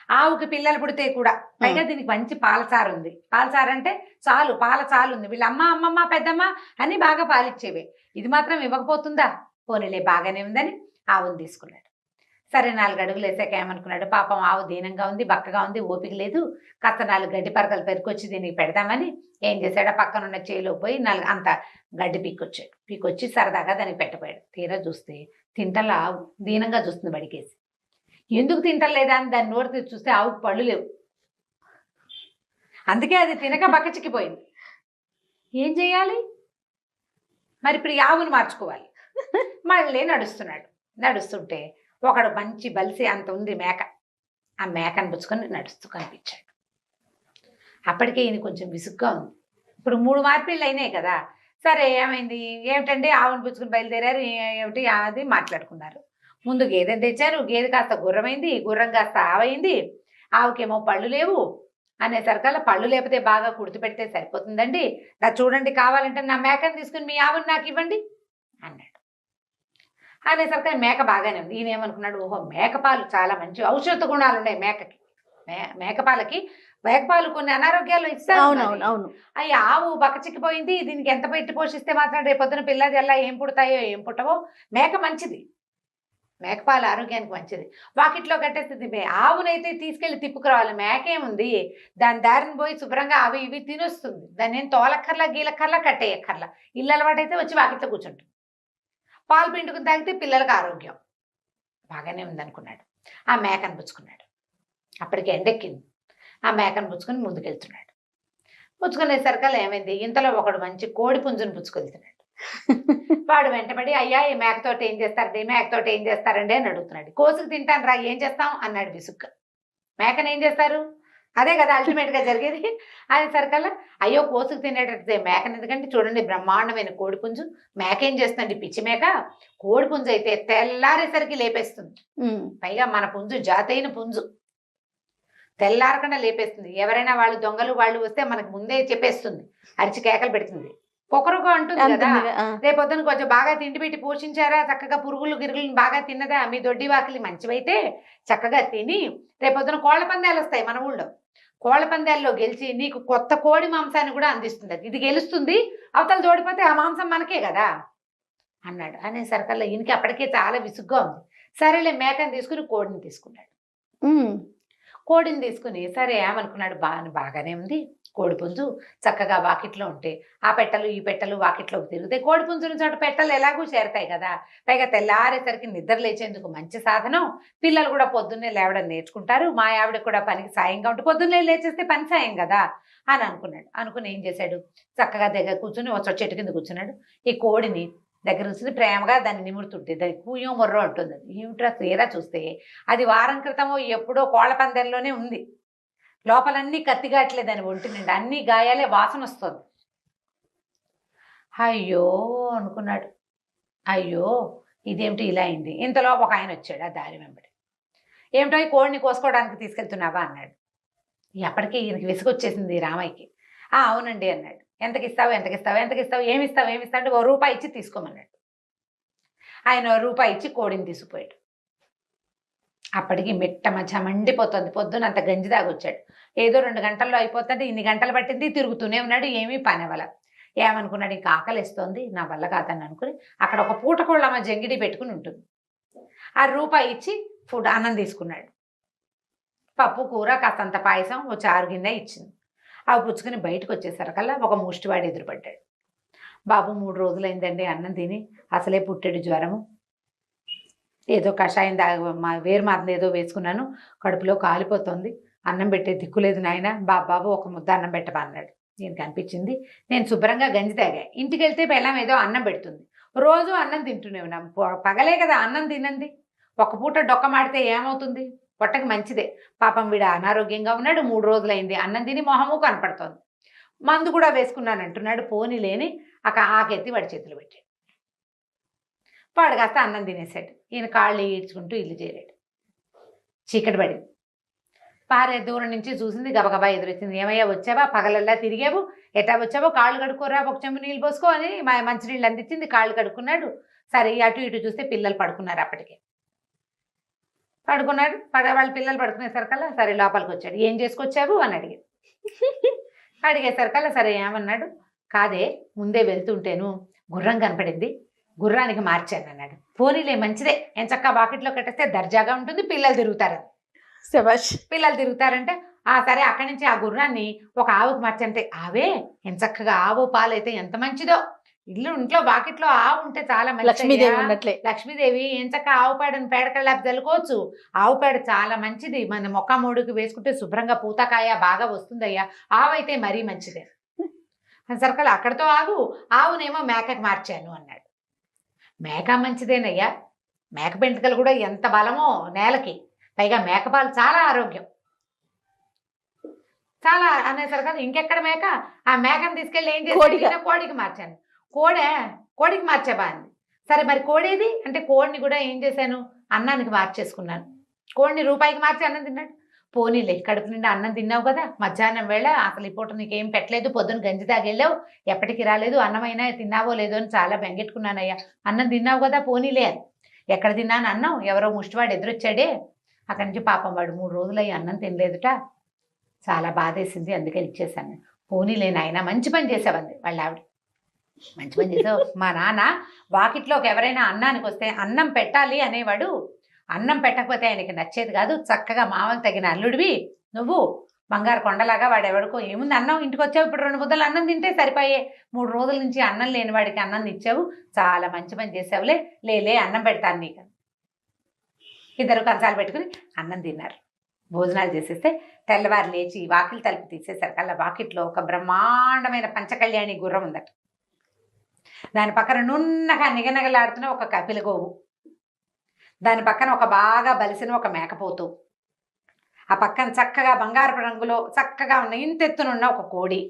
ఆవుకి పిల్లలు పుడితే కూడా పైగా దీనికి మంచి పాలసారు ఉంది, పాలసారు అంటే చాలు, పాల చాలు ఉంది, వీళ్ళ అమ్మమ్మ పెద్దమ్మ అన్ని బాగా పాలిచ్చేవే, ఇది మాత్రం ఇవ్వకపోతుందా, పోనీలే బాగానే ఉందని ఆవును తీసుకున్నాడు. సరే 4 అడుగులు వేసాక ఏమనుకున్నాడు, పాపం ఆవు దీనంగా ఉంది, బక్కగా ఉంది, ఓపిక లేదు, కాస్త 4 గడ్డి పరకలు పెరుకొచ్చి దీనికి పెడదామని ఏం చేశాడు, పక్కన ఉన్న చేలో పోయి అంత గడ్డి పీకొచ్చాడు. పీకొచ్చి సరదాగా దానికి పెట్టపోయాడు. తీరా చూస్తే తింటలా ఆవు దీనంగా చూస్తుంది బడికేసి. ఎందుకు తింటలేదా అని దాన్ని నోరు తీసి చూస్తే ఆవుకు పళ్ళు లేవు, అందుకే అది తినక బక్క చిక్కిపోయింది. ఏం చేయాలి మరి, ఇప్పుడు ఈ ఆవును మార్చుకోవాలి. మళ్ళీ నడుస్తుంటే ఒకడు మంచి బలిసి అంత ఉంది మేక, ఆ మేకను పుచ్చుకొని నడుస్తూ కనిపించాడు. అప్పటికే ఈయన కొంచెం విసుగ్గా ఉంది. ఇప్పుడు 3 మార్పిళ్ళు అయినాయి కదా, సరే ఏమైంది, ఏమిటండి ఆవును పుచ్చుకొని బయలుదేరారు, ఏమిటి అది మాట్లాడుకున్నారు. ముందు గేదెని తెచ్చారు, గేదె కాస్త గుర్రమైంది, గుర్రం కాస్త ఆవైంది, ఆవుకేమో పళ్ళు లేవు, అనేసరికల్లా పళ్ళు లేకపోతే బాగా కుడితి పెడితే సరిపోతుందండి, నా చూడండి కావాలంటే నా మేకని తీసుకుని మీ ఆవుని నాకు ఇవ్వండి అన్నాడు. అనేసరికి మేక బాగానే ఉంది. ఈయన ఏమనుకున్నాడు, ఓహో మేకపాలు చాలా మంచి ఔషధ గుణాలు ఉన్నాయి మేకకి, మేకపాలకి మేకపాలు కొన్ని అనారోగ్యాలు ఇస్తారు. అవునవును అవును. అయ్యి ఆవు బక్కచిక్కిపోయింది, దీనికి ఎంత పెట్టి పోషిస్తే మాత్రం రేపొద్దున పిల్లది ఎలా ఏం పుడతాయో ఏం పుట్టవో, మేక మంచిది, మేకపాలు ఆరోగ్యానికి మంచిది, వాకిట్లో కట్టేస్తుంది. ఆవునైతే తీసుకెళ్లి తిప్పుకురావాలి, మేకేముంది దాని దారిని పోయి శుభ్రంగా అవి ఇవి తినొస్తుంది, దాన్ని ఏం తోలక్కర్లా గీలక్కర్లా కట్టేయక్కర్లా, ఇల్లు అలవాటైతే వచ్చి వాకిట్లో కూర్చుంటుంది, పాలు పిండుకుని తాగితే పిల్లలకు ఆరోగ్యం. బాగానే ఉందనుకున్నాడు. ఆ మేకను పుచ్చుకున్నాడు. అప్పటికి ఎండెక్కింది. ఆ మేకను పుచ్చుకొని ముందుకెళ్తున్నాడు. పుచ్చుకునేసరికల్లా ఏమైంది, ఇంతలో ఒకడు మంచి కోడి పుంజును పుచ్చుకెళ్తున్నాడు. వాడు వెంటబడి, అయ్యా ఈ మేకతోటి ఏం చేస్తారండి, మేకతోటి ఏం చేస్తారండి అని అడుగుతున్నాడు. కోసుకు తింటాను రా, ఏం చేస్తాం అన్నాడు విసుగ్గా. మేకను ఏం చేస్తారు, అదే కదా అల్టిమేట్గా జరిగేది. అది సరికల్లా అయ్యో కోసుకు తినేటట్టు మేకను ఎందుకంటే చూడండి బ్రహ్మాండమైన కోడి పుంజు, మేక ఏం చేస్తుంది పిచ్చి మేక, కోడి పుంజు అయితే తెల్లారేసరికి లేపేస్తుంది, పైగా మన పుంజు జాతైన పుంజు, తెల్లారకుండా లేపేస్తుంది. ఎవరైనా వాళ్ళు దొంగలు వాళ్ళు వస్తే మనకు ముందే చెప్పేస్తుంది, అరిచి కేకలు పెడుతుంది, పొకరుగా అంటుంది కదా, రేపొద్దున కొంచెం బాగా తిండి పెట్టి పోషించారా, చక్కగా పురుగులు గిరుగులను బాగా తిన్నదా, మీ దొడ్డి వాకిలి మంచివైతే చక్కగా తిని రేపొద్దున కోళ్ల పందాలు వస్తాయి మన ఊళ్ళో, కోళ్ల పందాల్లో గెలిచి నీకు కొత్త కోడి మాంసాన్ని కూడా అందిస్తుంది, ఇది గెలుస్తుంది, అవతల తోడిపోతే ఆ మాంసం మనకే కదా అన్నాడు. అనేసరికల్లా ఈయనకి అప్పటికే చాలా విసుగ్గా ఉంది. సరేలే మేకని తీసుకుని కోడిని తీసుకున్నాడు. కోడిని తీసుకుని సరే ఏమనుకున్నాడు, బాగానే ఉంది కోడి పుంజు, చక్కగా వాకిట్లో ఉంటే ఆ పెట్టలు ఈ పెట్టలు వాకిట్లోకి తిరుగుతాయి, కోడి పుంజుని చోట పెట్టలు ఎలాగూ చేరతాయి కదా, పైగా తెల్లారేసరికి నిద్ర లేచేందుకు మంచి సాధనం, పిల్లలు కూడా పొద్దున్నే లేవడం నేర్చుకుంటారు, మా ఆవిడ కూడా పనికి సాయంగా ఉంటే పొద్దున్నే లేచేస్తే పని సాయం కదా అని అనుకున్నాడు. అనుకుని ఏం చేశాడు, చక్కగా దగ్గర కూర్చుని ఒక చెట్టు కింద కూర్చున్నాడు. ఈ కోడిని దగ్గర నుంచి ప్రేమగా దాన్ని నిమురుతుంటే దానికి కూయో మొర్రో అంటుంది. ఏమిట్రా తీరా చూస్తే అది వారం క్రితమో ఎప్పుడో కోళ్ల పందెంలోనే ఉంది, లోపలన్నీ కత్తిగాట్లే దాని ఒంటి నిండా అన్ని గాయాలే, వాసన వస్తుంది. అయ్యో అనుకున్నాడు, అయ్యో ఇదేమిటి ఇలా అయింది. ఇంతలో ఒక ఆయన వచ్చాడు ఆ దారి వెంబడి. ఏమిటో ఈ కోడిని కోసుకోవడానికి తీసుకెళ్తున్నావా అన్నాడు. ఎప్పటికీ ఈయనకి విసుగొచ్చేసింది రామయ్యకి. అవునండి అన్నాడు. ఎంతకిస్తావు ఎంతకిస్తావు ఎంతకిస్తావు ఏమిస్తావు ఏమిస్తావు అంటే ₹1 ఇచ్చి తీసుకోమన్నాడు. ఆయన ₹1 ఇచ్చి కోడిని తీసుకుపోయాడు. అప్పటికి మిట్ట మధ్య మండిపోతుంది, పొద్దున అంత గంజి తాగొచ్చాడు, ఏదో 2 గంటల్లో అయిపోతుంది, ఇన్ని గంటలు పట్టింది, తిరుగుతూనే ఉన్నాడు, ఏమీ పని అవ్వల. ఏమనుకున్నాడు, ఇంకా ఆకలిస్తోంది నా వల్ల కాదని అనుకుని అక్కడ ఒక పూటకోళ్ళమ్మ జంగిడి పెట్టుకుని ఉంటుంది, ఆ ₹1 ఇచ్చి అన్నం తీసుకున్నాడు. పప్పు కూర కాస్తంత పాయసం ఓ చారు గిన్నె ఇచ్చింది. అవి పుచ్చుకుని బయటకు వచ్చేసరికల్లా ఒక ముష్టివాడు ఎదురుపడ్డాడు. బాబు 3 రోజులైందండి అన్నం తిని, అసలే పుట్టెడు జ్వరము, ఏదో కషాయం వేరు మాత్రం ఏదో వేసుకున్నాను, కడుపులో కాలిపోతుంది, అన్నం పెట్టే దిక్కులేదు నాయన, బాబు ఒక ముద్ద అన్నం పెట్టబా అన్నాడు. నేను కనిపించింది, నేను శుభ్రంగా గంజి తాగా, ఇంటికి వెళ్తే బెల్లం ఏదో అన్నం పెడుతుంది, రోజు అన్నం తింటూనే ఉన్నాం, పగలే కదా అన్నం తినండి, ఒక పూట డొక్క మాడితే ఏమవుతుంది, పొట్టకి మంచిదే, పాపం వీడు అనారోగ్యంగా ఉన్నాడు, 3 రోజులైంది, అన్నం తిని మొహము కనపడుతోంది, మందు కూడా వేసుకున్నాను అంటున్నాడు. పోనీ లేని ఆకెత్తి వాడి చేతులు పెట్టాడు. వాడు కాస్త అన్నం తినేసాడు. ఈయన కాళ్ళు ఈడ్చుకుంటూ ఇల్లు చేరాడు. చీకటి పడింది. భార్య దూరం నుంచి చూసింది, గబగబా ఎదురొచ్చింది. ఏమయ్యా వచ్చావా, పగలల్లా తిరిగావు, ఎట్టా వచ్చావో, కాళ్ళు కడుక్కోరా, ఒక చెంబు నీళ్ళు పోసుకో అని మంచినీళ్ళు అందించింది. కాళ్ళు కడుక్కున్నాడు. సరే అటు ఇటు చూస్తే పిల్లలు పడుకున్నారు. అప్పటికే పడుకున్నాడు. వాళ్ళ పిల్లలు పడుకునేసరికల్లా సరే లోపలికి వచ్చాడు. ఏం చేసుకొచ్చావు అని అడిగాడు. అడిగేసరికల్లా సరే ఏమన్నాడు, కాదే ముందే వెళ్తుంటేను గుర్రం కనపడింది, గుర్రానికి మార్చాను అన్నాడు. పోనీలే మంచిదే, ఏం చక్కగా వాకిట్లో కట్టేస్తే దర్జాగా ఉంటుంది, పిల్లలు తిరుగుతారు. పిల్లలు తిరుగుతారంటే సరే అక్కడి నుంచి ఆ గుర్రాన్ని ఒక ఆవుకు మార్చంటే, ఆవే ఎంత చక్కగా ఆవు పాలైతే ఎంత మంచిదో, ఇంట్లో వాకిట్లో ఆవు ఉంటే చాలా మంచిది, లక్ష్మీదేవి ఏం చక్కగా ఆవు పేడని పేడకల్లాపి చల్లుకోవచ్చు, ఆవు పేడ చాలా మంచిది, మన మొక్క మూడుకి వేసుకుంటే శుభ్రంగా పూతకాయ బాగా వస్తుందయ్యా, ఆవు అయితే మరీ మంచిదే. సర్కల్ అక్కడితో ఆవునేమో మేకకి మార్చాను అన్నాడు. మేక మంచిదేనయ్యా, మేక పెంటుకలు కూడా ఎంత బలమో నేలకి, పైగా మేకపాలు చాలా ఆరోగ్యం, చాలా అనేసరికి ఇంకెక్కడ మేక, ఆ మేకను తీసుకెళ్ళి ఏం చేసి కోడికి మార్చాను. కోడికి మార్చాబా అంది. సరే మరి కోడేది అంటే, కోడిని కూడా ఏం చేశాను, అన్నానికి మార్చేసుకున్నాను. కోడిని ₹1కి మార్చి అన్నం తిన్నాడు. పోనీలే కడుపు నిండా అన్నం తిన్నావు కదా, మధ్యాహ్నం వేళ అసలు ఈ పూట నీకేం పెట్టలేదు, పొద్దున్న గంజి తాగెళ్ళావు, ఎప్పటికి రాలేదు, అన్నమైనా తిన్నావో లేదో అని చాలా బెంగెట్టుకున్నానయ్యా, అన్నం తిన్నావు కదా పోనీలే అని. ఎక్కడ తిన్నాను అన్నం, ఎవరో ముష్టివాడు ఎదురొచ్చాడే, అక్కడి నుంచి పాపం వాడు 3 రోజులయ్యి అన్నం తినలేదుట, చాలా బాధేసింది అందుకని ఇచ్చేసాను. పోనీలే నాయన మంచి పని చేసావంది వాళ్ళ ఆవిడ. మంచి పని చేసావు. మా నాన్న వాకిట్లోకి ఎవరైనా అన్నానికి వస్తే అన్నం పెట్టాలి అనేవాడు, అన్నం పెట్టకపోతే ఆయనకి నచ్చేది కాదు, చక్కగా మామకు తగిన అల్లుడివి నువ్వు, బంగారు కొండలాగా వాడు ఎవడికో ఏముంది అన్నం, ఇంటికి వచ్చావు ఇప్పుడు 2 ముద్దలు అన్నం తింటే సరిపోయే, 3 రోజుల నుంచి అన్నం లేని వాడికి అన్నం ఇచ్చావు, చాలా మంచి పని చేసావులే, లేలే అన్నం పెడతాను నీకు. ఇద్దరు కంచాలు పెట్టుకుని అన్నం తిన్నారు. భోజనాలు చేసేస్తే తెల్లవారు లేచి వాకిలి తలుపు తీసేసరికల్లా వాకిట్లో ఒక బ్రహ్మాండమైన పంచకళ్యాణి గుర్రం ఉందట. దాని పక్కన నున్నగా నిగనగలాడుతున్న ఒక కపిల గోవు, దాని పక్కన ఒక బాగా బలిసిన ఒక మేకపోతు, ఆ పక్కన చక్కగా బంగారపు రంగులో చక్కగా ఉన్న ఇంతెత్తునున్న ఒక కోడి,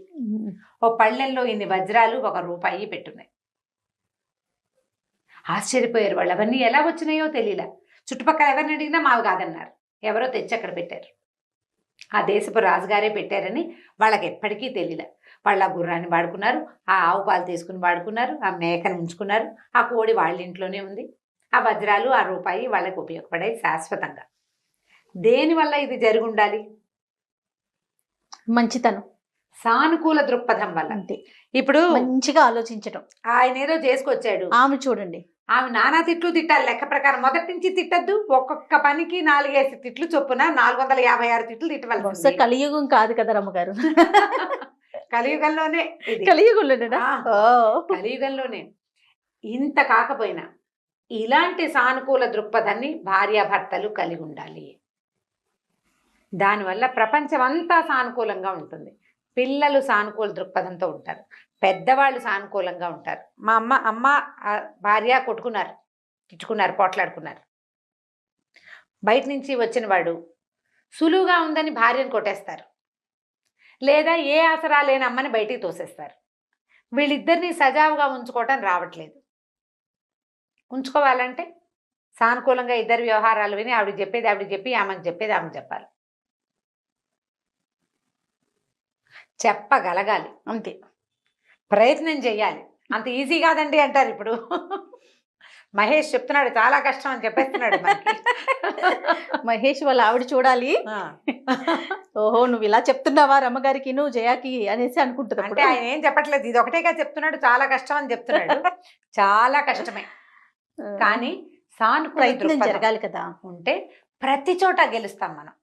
ఓ పళ్ళెంలో ఇన్ని వజ్రాలు 1 రూపాయి పెట్టున్నాయి. ఆశ్చర్యపోయారు వాళ్ళు. అవన్నీ ఎలా వచ్చినాయో తెలియలే. చుట్టుపక్కల ఎవరిని అడిగినా మావి కాదన్నారు. ఎవరో తెచ్చి అక్కడ పెట్టారు. ఆ దేశపు రాజుగారే పెట్టారని వాళ్ళకి ఎప్పటికీ తెలియలే. వాళ్ళు ఆ గుర్రాన్ని వాడుకున్నారు, ఆ ఆవు పాలు తీసుకుని వాడుకున్నారు, ఆ మేకను ఉంచుకున్నారు, ఆ కోడి వాళ్ళ ఇంట్లోనే ఉంది, ఆ వజ్రాలు 1 రూపాయి వాళ్ళకి ఉపయోగపడాయి శాశ్వతంగా. దేనివల్ల ఇది జరిగి ఉండాలి? మంచితనం, సానుకూల దృక్పథం వల్ల. అంతే. ఇప్పుడు మంచిగా ఆలోచించడం. ఆయన ఏదో చేసుకొచ్చాడు, ఆమె చూడండి, ఆమె నానా తిట్లు తిట్టాలి లెక్క ప్రకారం. మొదటి నుంచి తిట్టద్దు, ఒక్కొక్క పనికి 4-5 తిట్లు చొప్పున 456 తిట్లు తిట్టవలసి. కలియుగం కాదు కదా రమ్మగారు. కలియుగంలోనే కలియుగంలోనేనా? కలియుగంలోనే. ఇంత కాకపోయినా ఇలాంటి సానుకూల దృక్పథాన్ని భార్యాభర్తలు కలిగి ఉండాలి. దానివల్ల ప్రపంచం అంతా సానుకూలంగా ఉంటుంది. పిల్లలు సానుకూల దృక్పథంతో ఉంటారు, పెద్దవాళ్ళు సానుకూలంగా ఉంటారు. మా అమ్మ భార్య కొట్టుకున్నారు, తిట్టుకున్నారు, పోట్లాడుకున్నారు. బయట నుంచి వచ్చిన వాడు సులువుగా ఉందని భార్యను కొట్టేస్తారు, లేదా ఏ ఆసరా లేని అమ్మని బయటికి తోసేస్తారు. వీళ్ళిద్దరినీ సజావుగా ఉంచుకోవటం రావట్లేదు. ఉంచుకోవాలంటే సానుకూలంగా ఇద్దరు వ్యవహారాలు విని ఆవిడ చెప్పేది ఆవిడ చెప్పి, ఆమెకు చెప్పేది ఆమె చెప్పాలి, చెప్పగలగాలి, అంతే. ప్రయత్నం చేయాలి. అంత ఈజీ కాదండి అంటారు ఇప్పుడు. మహేష్ చెప్తున్నాడు చాలా కష్టం అని చెప్పేస్తున్నాడు మనకి. మహేష్ వాళ్ళ ఆవిడ చూడాలి, ఓహో నువ్వు ఇలా చెప్తున్నావా రమ్మగారికి, నువ్వు జయాకి అనేసి అనుకుంటుంది. అంటే ఆయన ఏం చెప్పట్లేదు, ఇది ఒకటేగా చెప్తున్నాడు, చాలా కష్టం అని చెప్తున్నాడు. చాలా కష్టమే, కానీ ప్రయత్నం జరగాలి కదా. ఉంటే ప్రతి చోట గెలుస్తాం మనం,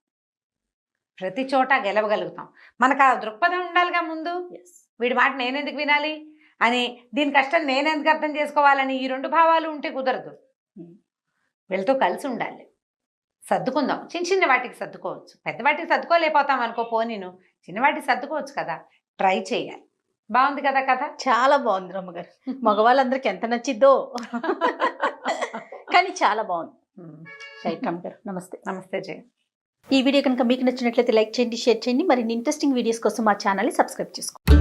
ప్రతి చోట గెలవగలుగుతాం. మనకు ఆ దృక్పథం ఉండాలిగా ముందు. వీడి మాట నేనెందుకు వినాలి అని, దీని కష్టం నేనెందుకు అర్థం చేసుకోవాలని, ఈ 2 భావాలు ఉంటే కుదరదు. వీళ్ళతో కలిసి ఉండాలి, సర్దుకుందాం. చిన్న వాటికి సర్దుకోవచ్చు, పెద్ద వాటికి సర్దుకోలేకపోతాం అనుకో, పోనీను చిన్న వాటికి సర్దుకోవచ్చు కదా, ట్రై చేయాలి. బాగుంది కదా కథ? చాలా బాగుంది రమ్మగారు. మగవాళ్ళందరికీ ఎంత నచ్చిద్దో కానీ చాలా బాగుంది. రైట్ రమ్మగారు, నమస్తే. నమస్తే జయ. ఈ వీడియో కనుక మీకు నచ్చినట్లయితే లైక్ చేయండి, షేర్ చేయండి. మరిన్ని ఇంట్రెస్టింగ్ వీడియోస్ కోసం మా ఛానల్ని సబ్స్క్రైబ్ చేసుకోండి.